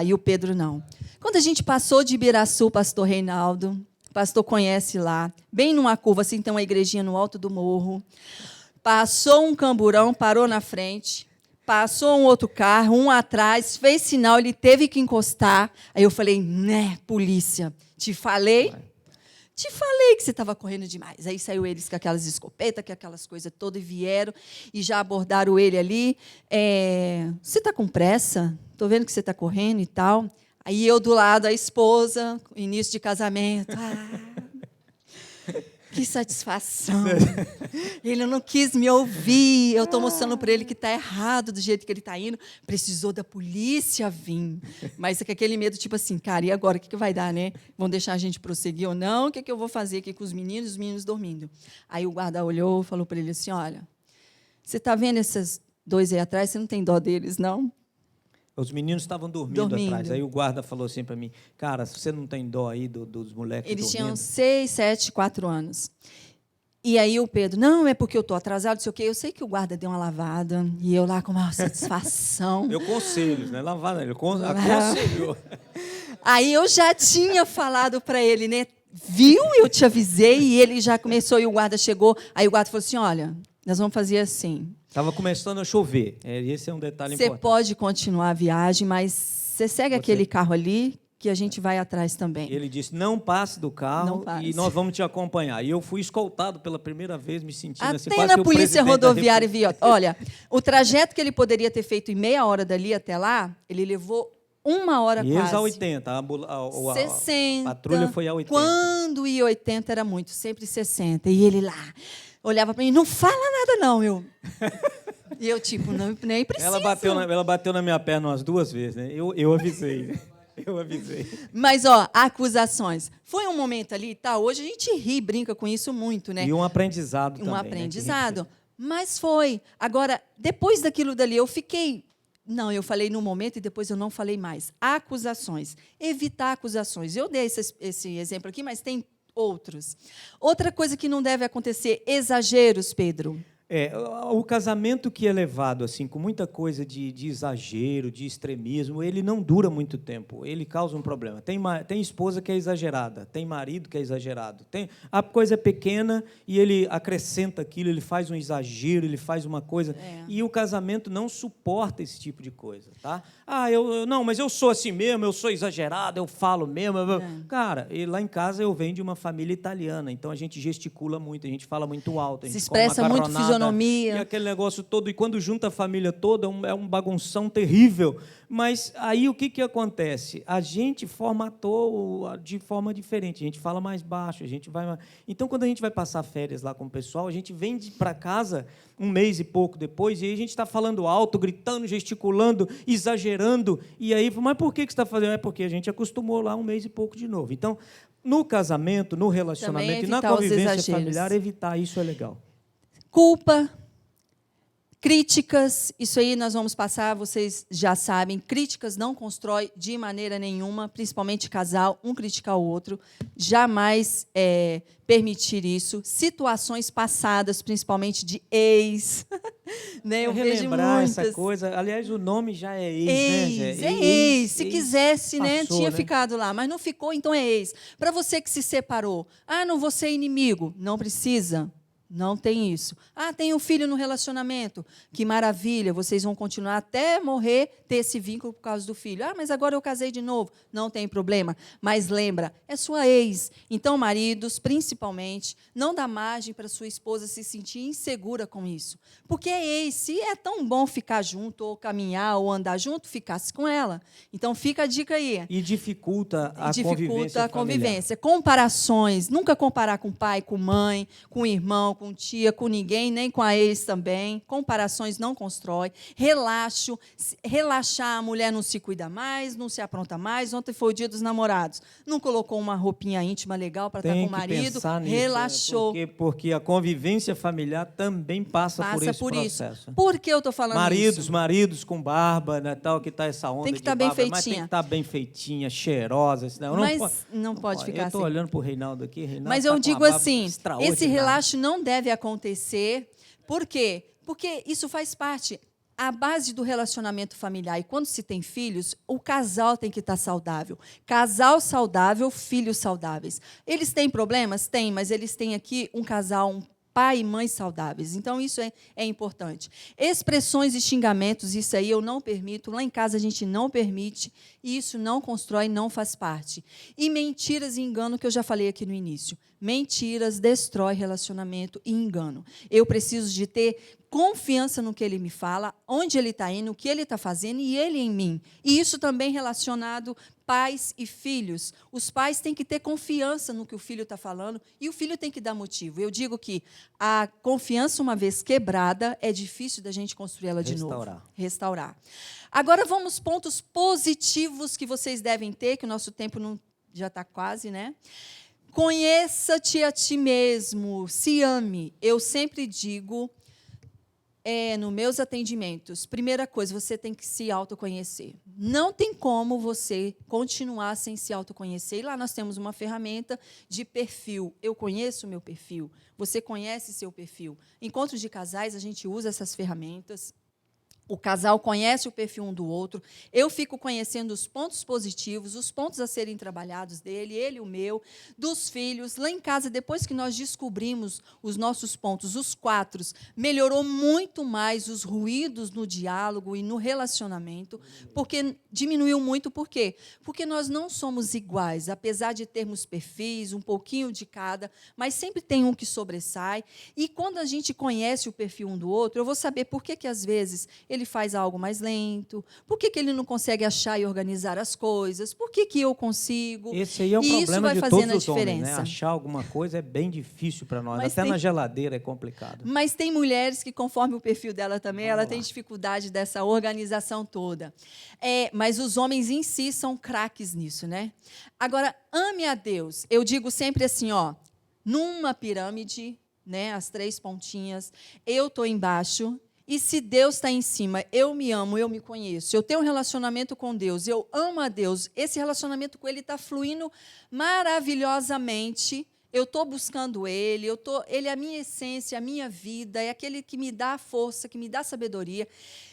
E o Pedro, não. Quando a gente passou de Ibiraçu, pastor Reinaldo... O pastor conhece lá, bem numa curva, assim, tem uma igrejinha no alto do morro. Passou um camburão, parou na frente. Passou um outro carro, um atrás, fez sinal, ele teve que encostar. Aí eu falei, né, polícia, te falei que você estava correndo demais. Aí saiu eles com aquelas escopetas, com aquelas coisas todas, e vieram e já abordaram ele ali. Você está com pressa? Estou vendo que você está correndo e tal. Aí eu do lado, a esposa, início de casamento. Que satisfação. Ele não quis me ouvir. Eu estou mostrando para ele que está errado do jeito que ele está indo. Precisou da polícia vir. Mas é com aquele medo, tipo assim, cara, e agora? O que vai dar, né? Vão deixar a gente prosseguir ou não? O que eu vou fazer aqui com os meninos dormindo? Aí o guarda olhou e falou para ele assim, olha, você está vendo esses 2 aí atrás? Você não tem dó deles, não? Os meninos estavam dormindo atrás. Aí o guarda falou assim para mim, cara, você não tem dó aí dos moleques Eles dormindo? tinham 6, 7, 4 anos. E aí o Pedro, não, é porque eu estou atrasado, não sei o quê. Eu sei que o guarda deu uma lavada, e eu lá com uma satisfação. Eu conselho, não é lavada, ele aconselhou. Aí eu já tinha falado para ele, né? Viu? Eu te avisei, e ele já começou, e o guarda chegou. Aí o guarda falou assim, olha, nós vamos fazer assim. Estava começando a chover. Esse é um detalhe importante. Você pode continuar a viagem, mas você segue aquele carro ali, que a gente vai atrás também. Ele disse, não passe do carro e nós vamos te acompanhar. E eu fui escoltado pela primeira vez, me sentindo assim, quase até na polícia rodoviária, viu? Olha, o trajeto que ele poderia ter feito em meia hora dali até lá, ele levou 1 hora E eles quase. a 80, a 60. patrulha foi a 80. Quando ia 80 era muito, sempre 60. E ele lá, olhava para mim, não fala nada não, eu... E eu, tipo, não, nem preciso. Ela bateu na minha perna umas 2 vezes, né? Eu avisei. Eu avisei. Mas, ó, acusações. Foi um momento ali, tá? Hoje a gente ri, brinca com isso muito, né? E um aprendizado também. Um aprendizado. Né? Mas foi. Agora, depois daquilo dali, eu fiquei... Não, eu falei no momento e depois eu não falei mais. Acusações. Evitar acusações. Eu dei esse exemplo aqui, mas tem outros. Outra coisa que não deve acontecer, exageros, Pedro. O casamento que é levado assim, com muita coisa de exagero, de extremismo, ele não dura muito tempo, ele causa um problema. Tem esposa que é exagerada, tem marido que é exagerado, a coisa é pequena e ele acrescenta aquilo, ele faz um exagero, ele faz uma coisa, e o casamento não suporta esse tipo de coisa. Tá? Não, mas eu sou assim mesmo, eu sou exagerado, eu falo mesmo. Cara, lá em casa eu venho de uma família italiana, então a gente gesticula muito, a gente fala muito alto, a gente se expressa muito fisionomia. E aquele negócio todo, e quando junta a família toda, é um bagunção terrível. Mas aí o que acontece? A gente formatou de forma diferente, a gente fala mais baixo, a gente vai... Então, quando a gente vai passar férias lá com o pessoal, a gente vem para casa 1 mês e pouco depois, e aí a gente está falando alto, gritando, gesticulando, exagerando, e aí, mas por que você está fazendo? É porque a gente acostumou lá 1 mês e pouco de novo. Então, no casamento, no relacionamento e na convivência familiar, evitar isso é legal. Culpa, críticas, isso aí nós vamos passar, vocês já sabem, críticas não constrói de maneira nenhuma, principalmente casal, um criticar o outro, jamais permitir isso. Situações passadas, principalmente de ex, né? Eu vejo muitas. Essa coisa, aliás, o nome já é ex, né? É ex. Se quisesse, passou, né? Tinha ficado lá, mas não ficou, então é ex. Para você que se separou, não vou ser inimigo, não precisa. Não tem isso. Tem um filho no relacionamento. Que maravilha, vocês vão continuar até morrer, ter esse vínculo por causa do filho. Mas agora eu casei de novo. Não tem problema. Mas lembra, é sua ex. Então, maridos, principalmente, não dá margem para sua esposa se sentir insegura com isso. Porque é ex. Se é tão bom ficar junto, ou caminhar, ou andar junto, ficasse com ela. Então, fica a dica aí. E dificulta a convivência. Comparações. Nunca comparar com pai, com mãe, com irmão, com tia, com ninguém, nem com a ex também. Comparações não constrói. Relaxar, a mulher não se cuida mais, não se apronta mais. Ontem foi o dia dos namorados. Não colocou uma roupinha íntima legal para estar com o marido. Relaxou. Porque a convivência familiar também passa por esse processo. Por que eu estou falando isso? Maridos com barba, né, tal, que está essa onda tem que estar bem feitinha. Mas tem que estar bem feitinha, cheirosa. Senão não pode ficar assim. Eu estou olhando para o Reinaldo aqui. Mas eu digo assim, esse relaxo não deve acontecer. Por quê? Porque isso faz parte. A base do relacionamento familiar, e quando se tem filhos, o casal tem que estar saudável. Casal saudável, filhos saudáveis. Eles têm problemas? Têm, mas eles têm aqui um casal, um pai e mãe saudáveis. Então, isso é importante. Expressões e xingamentos, isso aí eu não permito. Lá em casa a gente não permite. E isso não constrói, não faz parte. E mentiras e engano, que eu já falei aqui no início. Mentiras destrói relacionamento e engano. Eu preciso de ter confiança no que ele me fala, onde ele está indo, o que ele está fazendo e ele em mim. E isso também relacionado pais e filhos. Os pais têm que ter confiança no que o filho está falando e o filho tem que dar motivo. Eu digo que a confiança, uma vez quebrada, é difícil da gente construir ela de novo. Restaurar. Agora vamos pontos positivos que vocês devem ter, que o nosso tempo já está quase, né? Conheça-te a ti mesmo, se ame. Eu sempre digo... nos meus atendimentos, primeira coisa, você tem que se autoconhecer. Não tem como você continuar sem se autoconhecer. E lá nós temos uma ferramenta de perfil. Eu conheço o meu perfil. Você conhece seu perfil. Encontros de casais, a gente usa essas ferramentas. O casal conhece o perfil um do outro. Eu fico conhecendo os pontos positivos, os pontos a serem trabalhados dele, ele o meu, dos filhos. Lá em casa, depois que nós descobrimos os nossos pontos, os 4, melhorou muito mais os ruídos no diálogo e no relacionamento, porque diminuiu muito. Por quê? Porque nós não somos iguais, apesar de termos perfis, um pouquinho de cada, mas sempre tem um que sobressai. E quando a gente conhece o perfil um do outro, eu vou saber por que às vezes, ele faz algo mais lento? Por que ele não consegue achar e organizar as coisas? Por que eu consigo? Esse aí é um E isso problema vai de fazendo todos a os homens, né? diferença. Achar alguma coisa é bem difícil para nós. Mas Até tem- na geladeira é complicado. Mas tem mulheres que, conforme o perfil dela também, Vamos ela lá. tem dificuldade dessa organização toda. Mas os homens em si são craques nisso, né? Agora, ame a Deus. Eu digo sempre assim, ó, numa pirâmide, né, as 3 pontinhas, eu estou embaixo, e se Deus está em cima, eu me amo, eu me conheço, eu tenho um relacionamento com Deus, eu amo a Deus, esse relacionamento com Ele está fluindo maravilhosamente. Eu estou buscando Ele, Ele é a minha essência, a minha vida, é aquele que me dá força, que me dá sabedoria.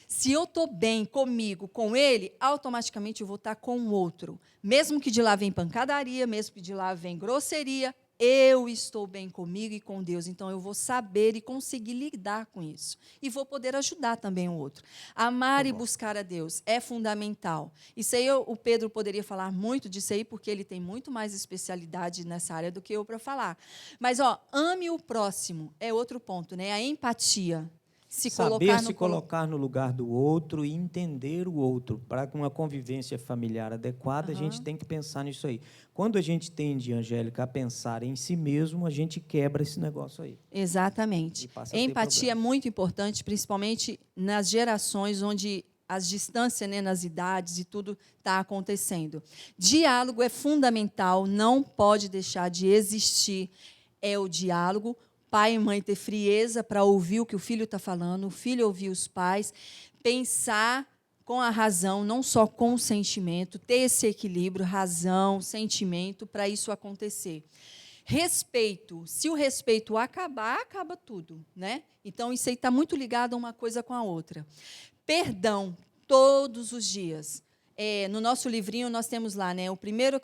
Se eu estou bem comigo, com Ele, automaticamente eu vou estar com o outro. Mesmo que de lá vem pancadaria, mesmo que de lá vem grosseria, eu estou bem comigo e com Deus. Então, eu vou saber e conseguir lidar com isso. E vou poder ajudar também o outro. Amar e buscar a Deus é fundamental. Isso aí, o Pedro poderia falar muito disso aí, porque ele tem muito mais especialidade nessa área do que eu para falar. Mas, ame o próximo é outro ponto, né? A empatia. Saber se colocar no lugar do outro e entender o outro. Para uma convivência familiar adequada, a gente tem que pensar nisso aí. Quando a gente tende, Angélica, a pensar em si mesmo, a gente quebra esse negócio aí. Exatamente. Empatia é muito importante, principalmente nas gerações onde as distâncias, né, nas idades e tudo está acontecendo. Diálogo é fundamental, não pode deixar de existir. É o diálogo. Pai e mãe ter frieza para ouvir o que o filho está falando, o filho ouvir os pais, pensar com a razão, não só com o sentimento, ter esse equilíbrio, razão, sentimento, para isso acontecer. Respeito. Se o respeito acabar, acaba tudo, né? Então, isso aí está muito ligado a uma coisa com a outra. Perdão, todos os dias. No nosso livrinho, nós temos lá, né, o primeiro...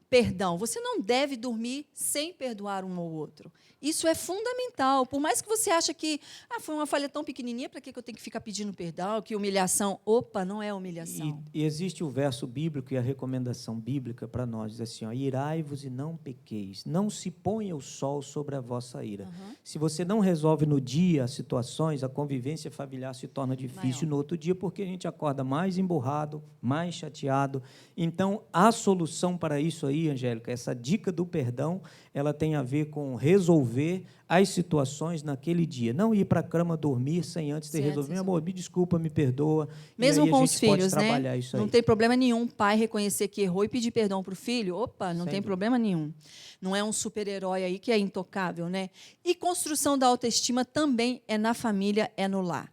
Perdão. Você não deve dormir sem perdoar um ao outro. Isso é fundamental. Por mais que você ache que foi uma falha tão pequenininha, para que eu tenho que ficar pedindo perdão, que humilhação? Opa, não é humilhação. E existe o verso bíblico e a recomendação bíblica para nós, diz assim, irai-vos e não pequeis, não se ponha o sol sobre a vossa ira. Se você não resolve no dia as situações, a convivência familiar se torna difícil no outro dia, porque a gente acorda mais emburrado, mais chateado. Então, a solução para isso aí, Angélica, essa dica do perdão, ela tem a ver com resolver as situações naquele dia. Não ir para a cama dormir sem antes ter resolvido. Meu amor, me desculpa, me perdoa. Mesmo com os filhos, né? Isso aí. Não tem problema nenhum pai reconhecer que errou e pedir perdão para o filho. Opa, não tem problema nenhum. Não é um super-herói aí que é intocável, né? E construção da autoestima também é na família, é no lar.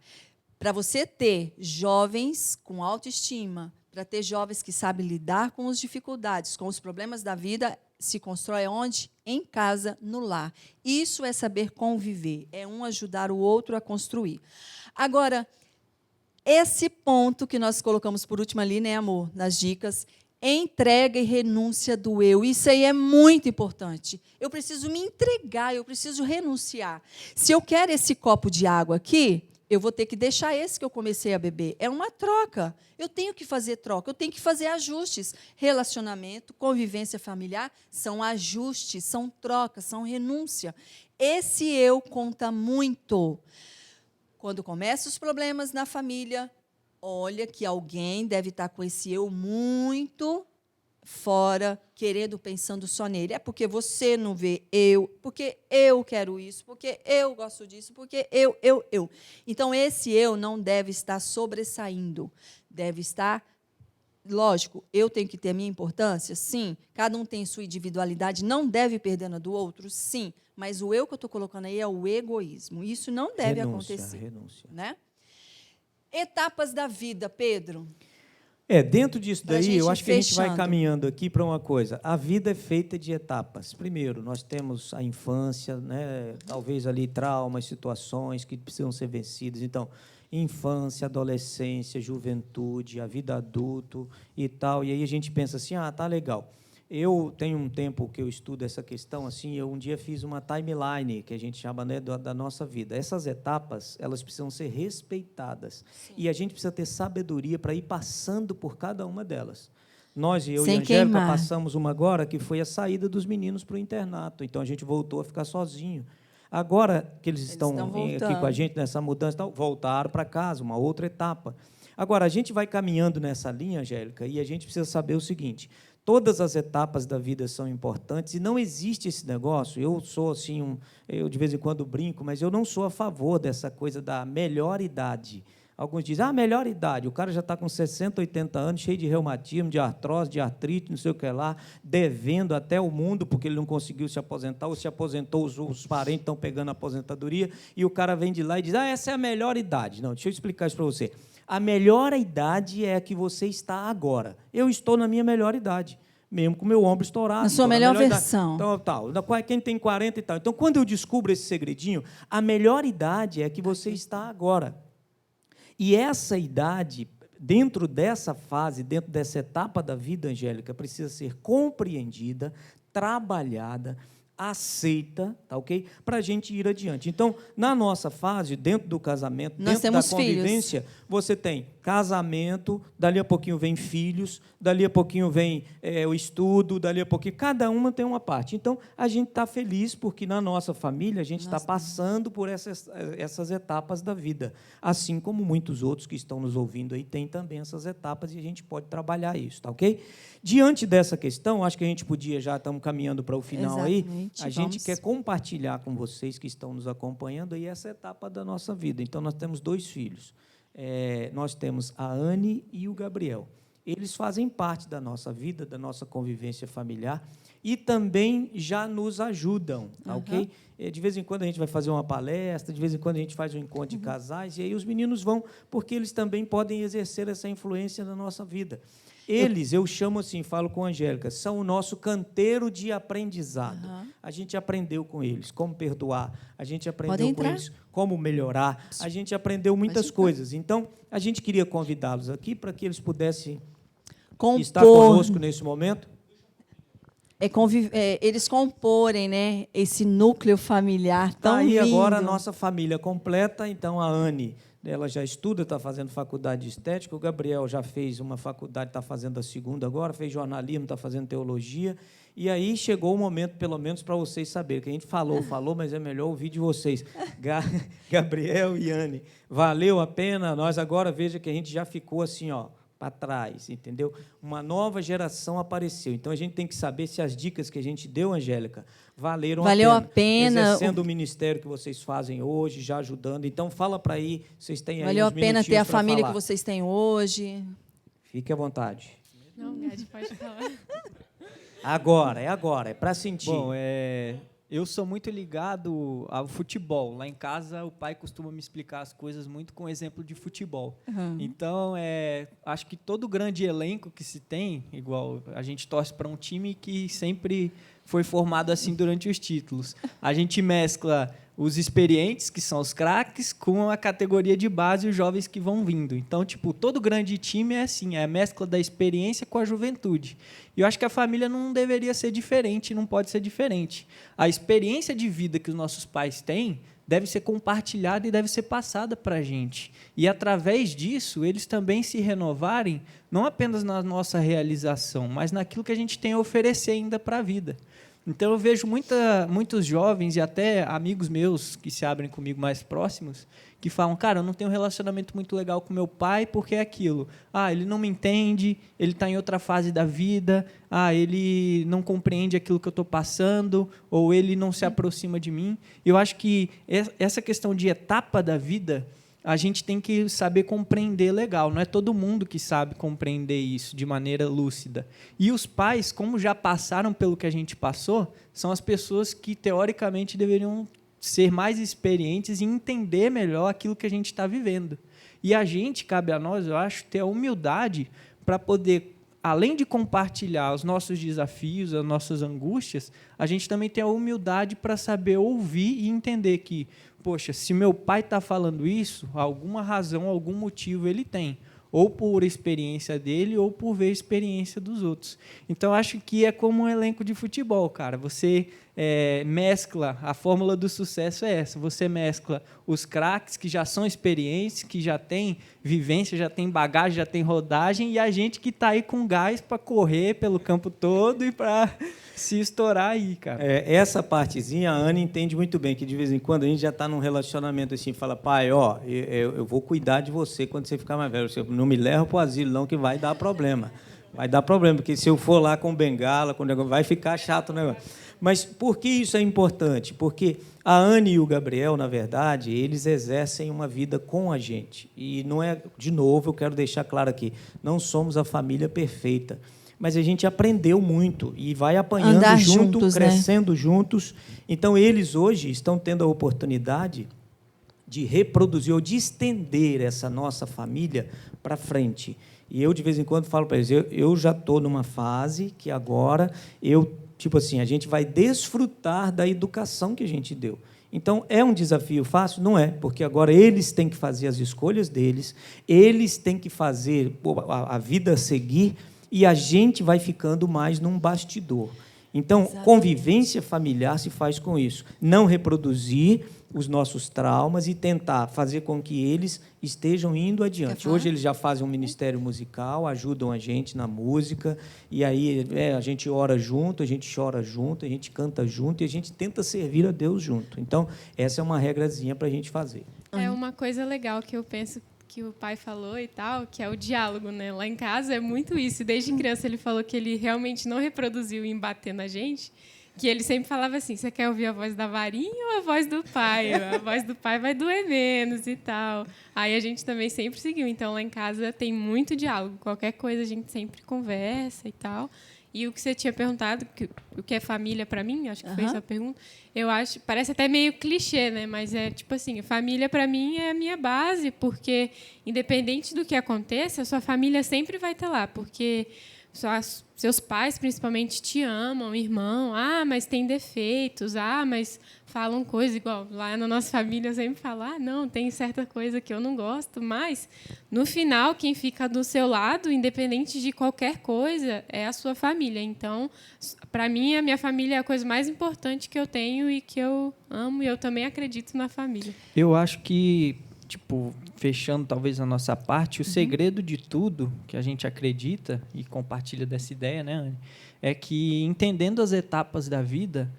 Para você ter jovens com autoestima, para ter jovens que sabem lidar com as dificuldades, com os problemas da vida, se constrói onde? Em casa, no lar. Isso é saber conviver, é um ajudar o outro a construir. Agora, esse ponto que nós colocamos por último ali, né, amor, nas dicas, entrega e renúncia do eu. Isso aí é muito importante. Eu preciso me entregar, eu preciso renunciar. Se eu quero esse copo de água aqui, eu vou ter que deixar esse que eu comecei a beber. É uma troca. Eu tenho que fazer troca, eu tenho que fazer ajustes. Relacionamento, convivência familiar são ajustes, são trocas, são renúncia. Esse eu conta muito. Quando começam os problemas na família, olha que alguém deve estar com esse eu muito fora, querendo, pensando só nele. É porque você não vê eu, porque eu quero isso, porque eu gosto disso, porque eu. Então, esse eu não deve estar sobressaindo, deve estar... Lógico, eu tenho que ter a minha importância, sim. Cada um tem sua individualidade, não deve perder na do outro, sim. Mas o eu que eu estou colocando aí é o egoísmo. Isso não deve acontecer. Renúncia. Né? Etapas da vida, Pedro. Dentro disso daí, eu acho que a gente vai caminhando aqui para uma coisa. A vida é feita de etapas. Primeiro, nós temos a infância, né? Talvez ali traumas, situações que precisam ser vencidas. Então, infância, adolescência, juventude, a vida adulto e tal. E aí a gente pensa assim, tá legal. Eu tenho um tempo que eu estudo essa questão, assim, eu um dia fiz uma timeline, que a gente chama, né, da nossa vida. Essas etapas, elas precisam ser respeitadas. Sim. E a gente precisa ter sabedoria para ir passando por cada uma delas. Nós, eu sem e a Angélica, queimar. passamos uma agora, que foi a saída dos meninos para o internato. Então, a gente voltou a ficar sozinho. Agora que eles estão estão aqui voltando. com a gente nessa mudança, e tal, voltaram para casa, uma outra etapa. Agora, a gente vai caminhando nessa linha, Angélica, e a gente precisa saber o seguinte: todas as etapas da vida são importantes e não existe esse negócio. Eu sou assim, eu de vez em quando brinco, mas eu não sou a favor dessa coisa da melhor idade. Alguns dizem, melhor idade, o cara já está com 60, 80 anos, cheio de reumatismo, de artrose, de artrite, não sei o que lá, devendo até o mundo, porque ele não conseguiu se aposentar, ou se aposentou, os parentes estão pegando a aposentadoria, e o cara vem de lá e diz, essa é a melhor idade. Não, deixa eu explicar isso para você. A melhor idade é a que você está agora. Eu estou na minha melhor idade, mesmo com o meu ombro estourado. Na sua melhor versão. Então, tal. Quem tem 40 e tal. Então, quando eu descubro esse segredinho, a melhor idade é a que você está agora. E essa idade, dentro dessa fase, dentro dessa etapa da vida, Angélica, precisa ser compreendida, trabalhada, aceita, tá ok? Para a gente ir adiante. Então, na nossa fase, dentro do casamento, nós dentro da temos convivência, filhos. Você tem casamento, dali a pouquinho vem filhos, dali a pouquinho vem o estudo, dali a pouquinho... Cada uma tem uma parte. Então, a gente está feliz porque, na nossa família, a gente está passando por essas etapas da vida. Assim como muitos outros que estão nos ouvindo aí têm também essas etapas e a gente pode trabalhar isso, tá ok? Diante dessa questão, acho que a gente podia, já estamos caminhando para o final aí, a gente quer compartilhar com vocês que estão nos acompanhando aí essa etapa da nossa vida. Então, nós temos 2 filhos. Nós temos a Anne e o Gabriel. Eles fazem parte da nossa vida, da nossa convivência familiar e também já nos ajudam, tá ok? De vez em quando a gente vai fazer uma palestra, de vez em quando a gente faz um encontro de casais, e aí os meninos vão, porque eles também podem exercer essa influência na nossa vida. Eles, eu chamo assim, falo com a Angélica, são o nosso canteiro de aprendizado. A gente aprendeu com eles como perdoar, a gente aprendeu com eles como melhorar, a gente aprendeu muitas coisas. Então, a gente queria convidá-los aqui para que eles pudessem estar conosco nesse momento. Eles comporem, né, esse núcleo familiar tão lindo. Aí agora a nossa família completa, então a Anne, ela já estuda, está fazendo faculdade de estética, o Gabriel já fez uma faculdade, está fazendo a segunda agora, fez jornalismo, está fazendo teologia, e aí chegou o momento, pelo menos, para vocês saberem, que a gente falou, mas é melhor ouvir de vocês. Gabriel e Anne, valeu a pena, nós agora, veja que a gente já ficou assim, para trás, entendeu? Uma nova geração apareceu. Então, a gente tem que saber se as dicas que a gente deu, Angélica, valeu a pena. Exercendo o ministério que vocês fazem hoje, já ajudando. Então, fala para aí, vocês têm aí valeu uns a pena ter a família falar. Que vocês têm hoje. Fique à vontade. Não, Gade, pode falar. Agora, é para sentir. Bom, eu sou muito ligado ao futebol. Lá em casa, o pai costuma me explicar as coisas muito com exemplo de futebol. Então, acho que todo grande elenco que se tem, igual a gente torce para um time que sempre foi formado assim durante os títulos. A gente mescla os experientes, que são os craques, com a categoria de base e os jovens que vão vindo. Então, todo grande time é assim, é a mescla da experiência com a juventude. E eu acho que a família não deveria ser diferente, não pode ser diferente. A experiência de vida que os nossos pais têm deve ser compartilhada e deve ser passada para a gente. E, através disso, eles também se renovarem, não apenas na nossa realização, mas naquilo que a gente tem a oferecer ainda para a vida. Então, eu vejo muitos jovens e até amigos meus que se abrem comigo mais próximos, que falam, cara, eu não tenho um relacionamento muito legal com meu pai porque é aquilo. Ele não me entende, ele está em outra fase da vida, ele não compreende aquilo que eu estou passando, ou ele não se aproxima de mim. Eu acho que essa questão de etapa da vida, a gente tem que saber compreender legal. Não é todo mundo que sabe compreender isso de maneira lúcida. E os pais, como já passaram pelo que a gente passou, são as pessoas que, teoricamente, deveriam ser mais experientes e entender melhor aquilo que a gente está vivendo. E a gente, cabe a nós, eu acho, ter a humildade para poder, além de compartilhar os nossos desafios, as nossas angústias, a gente também tem a humildade para saber ouvir e entender que, poxa, se meu pai está falando isso, alguma razão, algum motivo ele tem. Ou por experiência dele, ou por ver a experiência dos outros. Então, acho que é como um elenco de futebol, cara. Você mescla, a fórmula do sucesso é essa, você mescla os craques que já são experientes, que já têm vivência, já tem bagagem, já tem rodagem, e a gente que está aí com gás para correr pelo campo todo e para se estourar aí, cara. Essa partezinha a Ana entende muito bem, que de vez em quando a gente já está num relacionamento assim, fala, pai, ó, eu vou cuidar de você quando você ficar mais velho, você não me leva para o asilo não, que vai dar problema. Vai dar problema, porque se eu for lá com bengala, com negócio, vai ficar chato o negócio. Mas por que isso é importante? Porque a Ana e o Gabriel, na verdade, eles exercem uma vida com a gente. E não é, de novo, eu quero deixar claro aqui, não somos a família perfeita, mas a gente aprendeu muito e vai apanhando Andar junto, juntos, crescendo, né? Juntos. Então, eles hoje estão tendo a oportunidade de reproduzir ou de estender essa nossa família para frente. E eu, de vez em quando, falo para eles, eu já estou numa fase que agora tipo assim, a gente vai desfrutar da educação que a gente deu. Então, é um desafio fácil? Não é, porque agora eles têm que fazer as escolhas deles, eles têm que fazer a vida seguir, e a gente vai ficando mais num bastidor. Então, exatamente, convivência familiar se faz com isso. Não reproduzir os nossos traumas e tentar fazer com que eles estejam indo adiante. Hoje eles já fazem um ministério musical, ajudam a gente na música, e aí a gente ora junto, a gente chora junto, a gente canta junto e a gente tenta servir a Deus junto. Então, essa é uma regrazinha para a gente fazer. É uma coisa legal que eu penso que o pai falou e tal, que é o diálogo, né? Lá em casa é muito isso. Desde criança ele falou que ele realmente não reproduziu em bater na gente, que ele sempre falava assim, você quer ouvir a voz da varinha ou a voz do pai? A voz do pai vai doer menos e tal. Aí a gente também sempre seguiu. Então, lá em casa tem muito diálogo. Qualquer coisa a gente sempre conversa e tal. E o que você tinha perguntado, o que é família para mim, acho que foi essa a pergunta, eu acho, parece até meio clichê, né? Mas é tipo assim, família para mim é a minha base, porque independente do que aconteça, a sua família sempre vai estar lá, porque seus pais, principalmente, te amam, irmão. Ah, mas tem defeitos. Ah, mas falam coisa igual. Lá na nossa família eu sempre falo, não, tem certa coisa que eu não gosto. Mas, no final, quem fica do seu lado, independente de qualquer coisa, é a sua família. Então, para mim, a minha família é a coisa mais importante que eu tenho e que eu amo. E eu também acredito na família. Eu acho que, fechando talvez a nossa parte, o segredo de tudo que a gente acredita e compartilha dessa ideia, né, Anne, é que, entendendo as etapas da vida,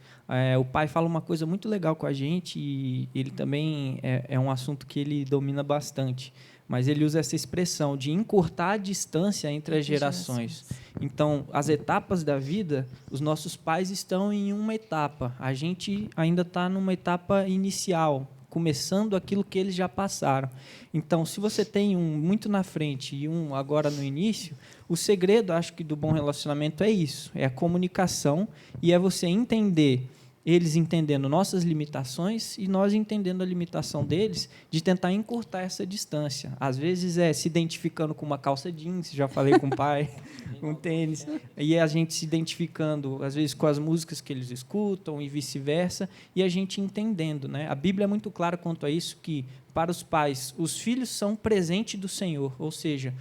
o pai fala uma coisa muito legal com a gente, e ele também é um assunto que ele domina bastante, mas ele usa essa expressão de encurtar a distância entre as gerações. Então, as etapas da vida, os nossos pais estão em uma etapa, a gente ainda está numa etapa inicial, começando aquilo que eles já passaram. Então, se você tem um muito na frente e um agora no início, o segredo, acho que, do bom relacionamento é isso, é a comunicação e é você entender, eles entendendo nossas limitações e nós entendendo a limitação deles, de tentar encurtar essa distância. Às vezes é se identificando com uma calça jeans, já falei com o pai, um tênis, e a gente se identificando, às vezes, com as músicas que eles escutam e vice-versa, e a gente entendendo, né? A Bíblia é muito clara quanto a isso, que, para os pais, os filhos são presente do Senhor, ou seja,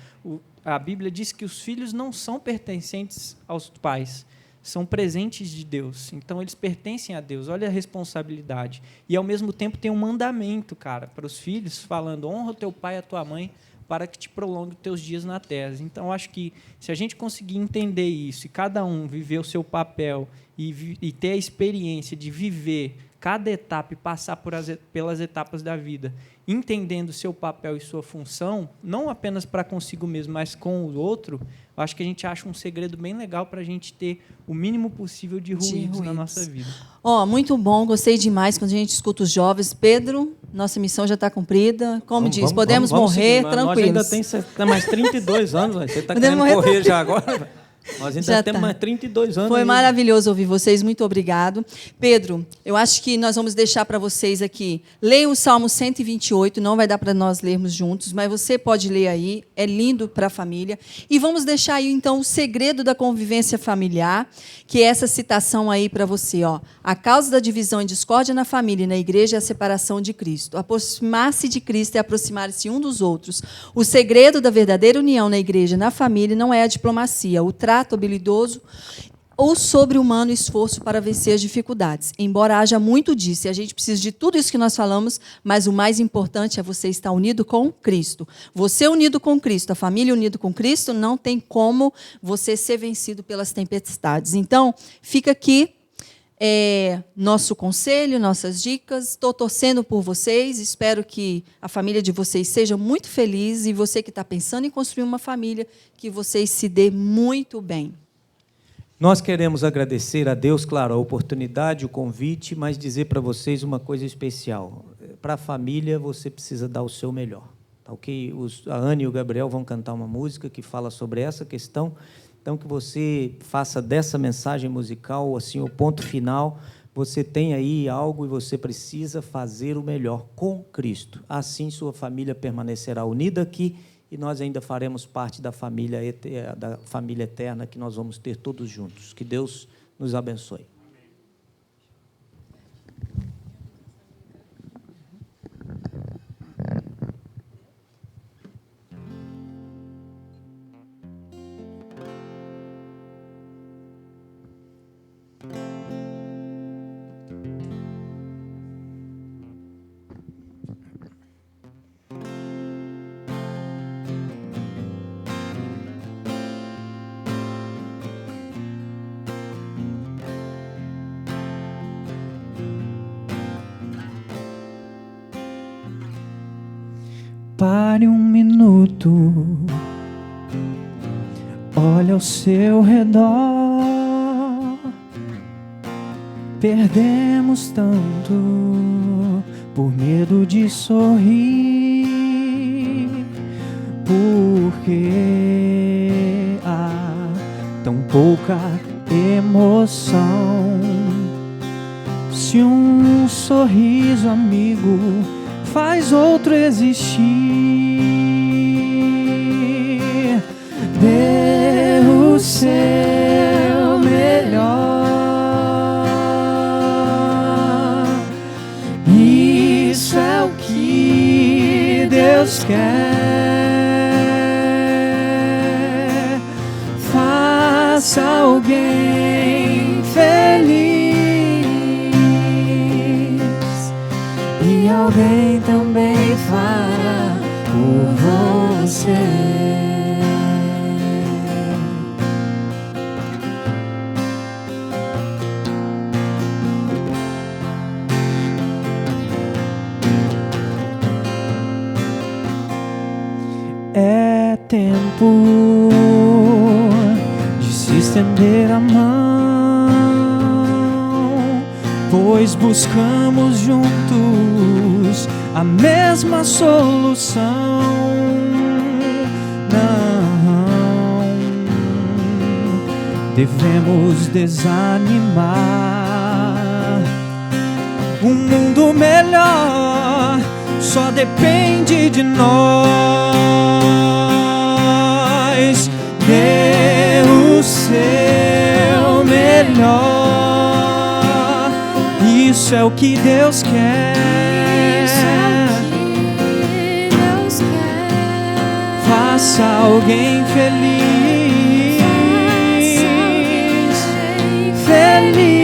a Bíblia diz que os filhos não são pertencentes aos pais, são presentes de Deus, então eles pertencem a Deus, olha a responsabilidade, e ao mesmo tempo tem um mandamento, cara, para os filhos, falando, honra o teu pai e a tua mãe, para que te prolongue os teus dias na terra. Então, acho que, se a gente conseguir entender isso, e cada um viver o seu papel, e ter a experiência de viver cada etapa e passar pelas etapas da vida, entendendo o seu papel e sua função, não apenas para consigo mesmo, mas com o outro, eu acho que a gente acha um segredo bem legal para a gente ter o mínimo possível de ruídos na nossa vida. Muito bom, gostei demais quando a gente escuta os jovens. Pedro, nossa missão já está cumprida. Como diz, podemos morrer tranquilos. Nós ainda tem mais 32 anos, você está querendo morrer já agora? Nós ainda temos mais 32 anos. Foi maravilhoso ouvir vocês, muito obrigado. Pedro, eu acho que nós vamos deixar para vocês aqui. Leiam o Salmo 128, não vai dar para nós lermos juntos, mas você pode ler aí, é lindo para a família. E vamos deixar aí, então, o segredo da convivência familiar, que é essa citação aí para você. A causa da divisão e discórdia na família e na igreja é a separação de Cristo. Aproximar-se de Cristo é aproximar-se um dos outros. O segredo da verdadeira união na igreja e na família não é a diplomacia, o trato habilidoso ou sobre-humano esforço para vencer as dificuldades. Embora haja muito disso, e a gente precisa de tudo isso que nós falamos, mas o mais importante é você estar unido com Cristo. Você unido com Cristo, a família unida com Cristo, não tem como você ser vencido pelas tempestades. Então, fica aqui nosso conselho, nossas dicas. Estou torcendo por vocês, espero que a família de vocês seja muito feliz, e você que está pensando em construir uma família, que vocês se dê muito bem. Nós queremos agradecer a Deus, claro, a oportunidade, o convite, mas dizer para vocês uma coisa especial. Para a família, você precisa dar o seu melhor. Tá, ok? A Ana e o Gabriel vão cantar uma música que fala sobre essa questão. Então, que você faça dessa mensagem musical assim, o ponto final. Você tem aí algo e você precisa fazer o melhor com Cristo. Assim, sua família permanecerá unida aqui, e nós ainda faremos parte da família eterna que nós vamos ter todos juntos. Que Deus nos abençoe. Pare um minuto, olha ao seu redor. Perdemos tanto por medo de sorrir, porque há tão pouca emoção. Se um sorriso amigo faz outro existir, dê o seu melhor. Isso é o que Deus quer. Faça alguém feliz, e alguém também fará por você. É tempo de se estender a mão, pois buscamos juntos a mesma solução. Não devemos desanimar. Um mundo melhor só depende de nós. Dê o seu melhor. Isso é o que Deus quer. Isso é o que Deus quer. Faça alguém feliz. Feliz.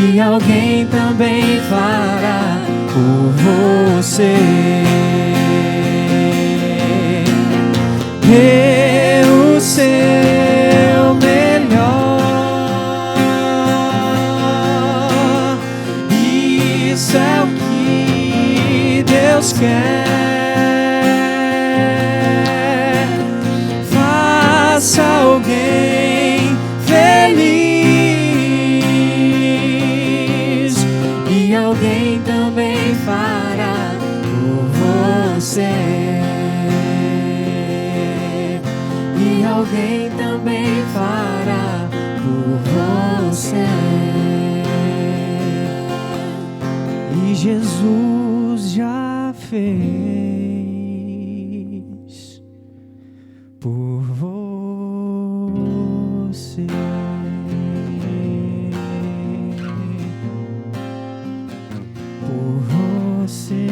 E alguém também fará por você. Dê o seu melhor. Isso é o que Deus quer. Faça alguém feliz, e alguém também fará por você. E alguém também fará por você. E Jesus já fez por você. Por você.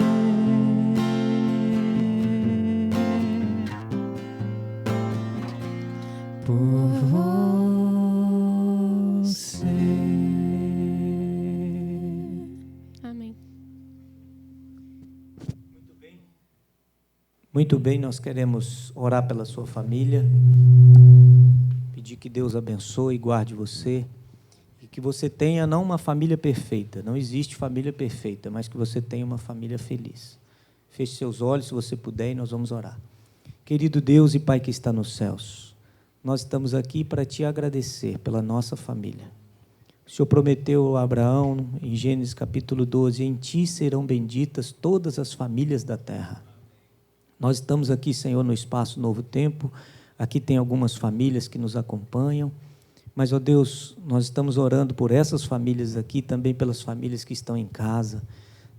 Muito bem, nós queremos orar pela sua família, pedir que Deus abençoe e guarde você, e que você tenha não uma família perfeita, não existe família perfeita, mas que você tenha uma família feliz. Feche seus olhos, se você puder, e nós vamos orar. Querido Deus e Pai que está nos céus, nós estamos aqui para te agradecer pela nossa família. O Senhor prometeu a Abraão, em Gênesis capítulo 12, em ti serão benditas todas as famílias da terra. Nós estamos aqui, Senhor, no Espaço Novo Tempo, aqui tem algumas famílias que nos acompanham, mas, ó Deus, nós estamos orando por essas famílias aqui, também pelas famílias que estão em casa,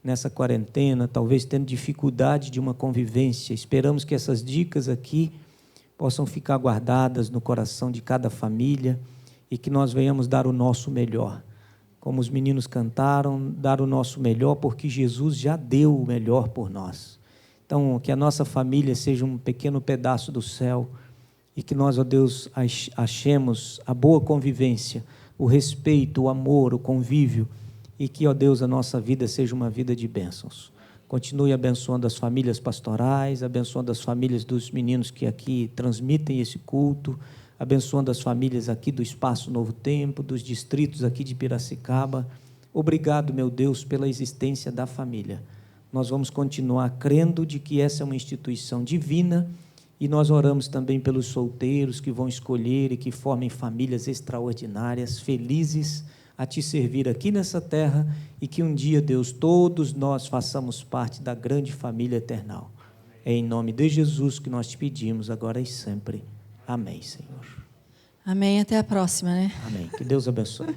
nessa quarentena, talvez tendo dificuldade de uma convivência. Esperamos que essas dicas aqui possam ficar guardadas no coração de cada família e que nós venhamos dar o nosso melhor. Como os meninos cantaram, dar o nosso melhor, porque Jesus já deu o melhor por nós. Então, que a nossa família seja um pequeno pedaço do céu e que nós, ó Deus, achemos a boa convivência, o respeito, o amor, o convívio e que, ó Deus, a nossa vida seja uma vida de bênçãos. Continue abençoando as famílias pastorais, abençoando as famílias dos meninos que aqui transmitem esse culto, abençoando as famílias aqui do Espaço Novo Tempo, dos distritos aqui de Piracicaba. Obrigado, meu Deus, pela existência da família. Nós vamos continuar crendo de que essa é uma instituição divina e nós oramos também pelos solteiros que vão escolher e que formem famílias extraordinárias, felizes a te servir aqui nessa terra e que um dia, Deus, todos nós façamos parte da grande família eternal. É em nome de Jesus que nós te pedimos agora e sempre. Amém, Senhor. Amém. Até a próxima, né? Amém. Que Deus abençoe.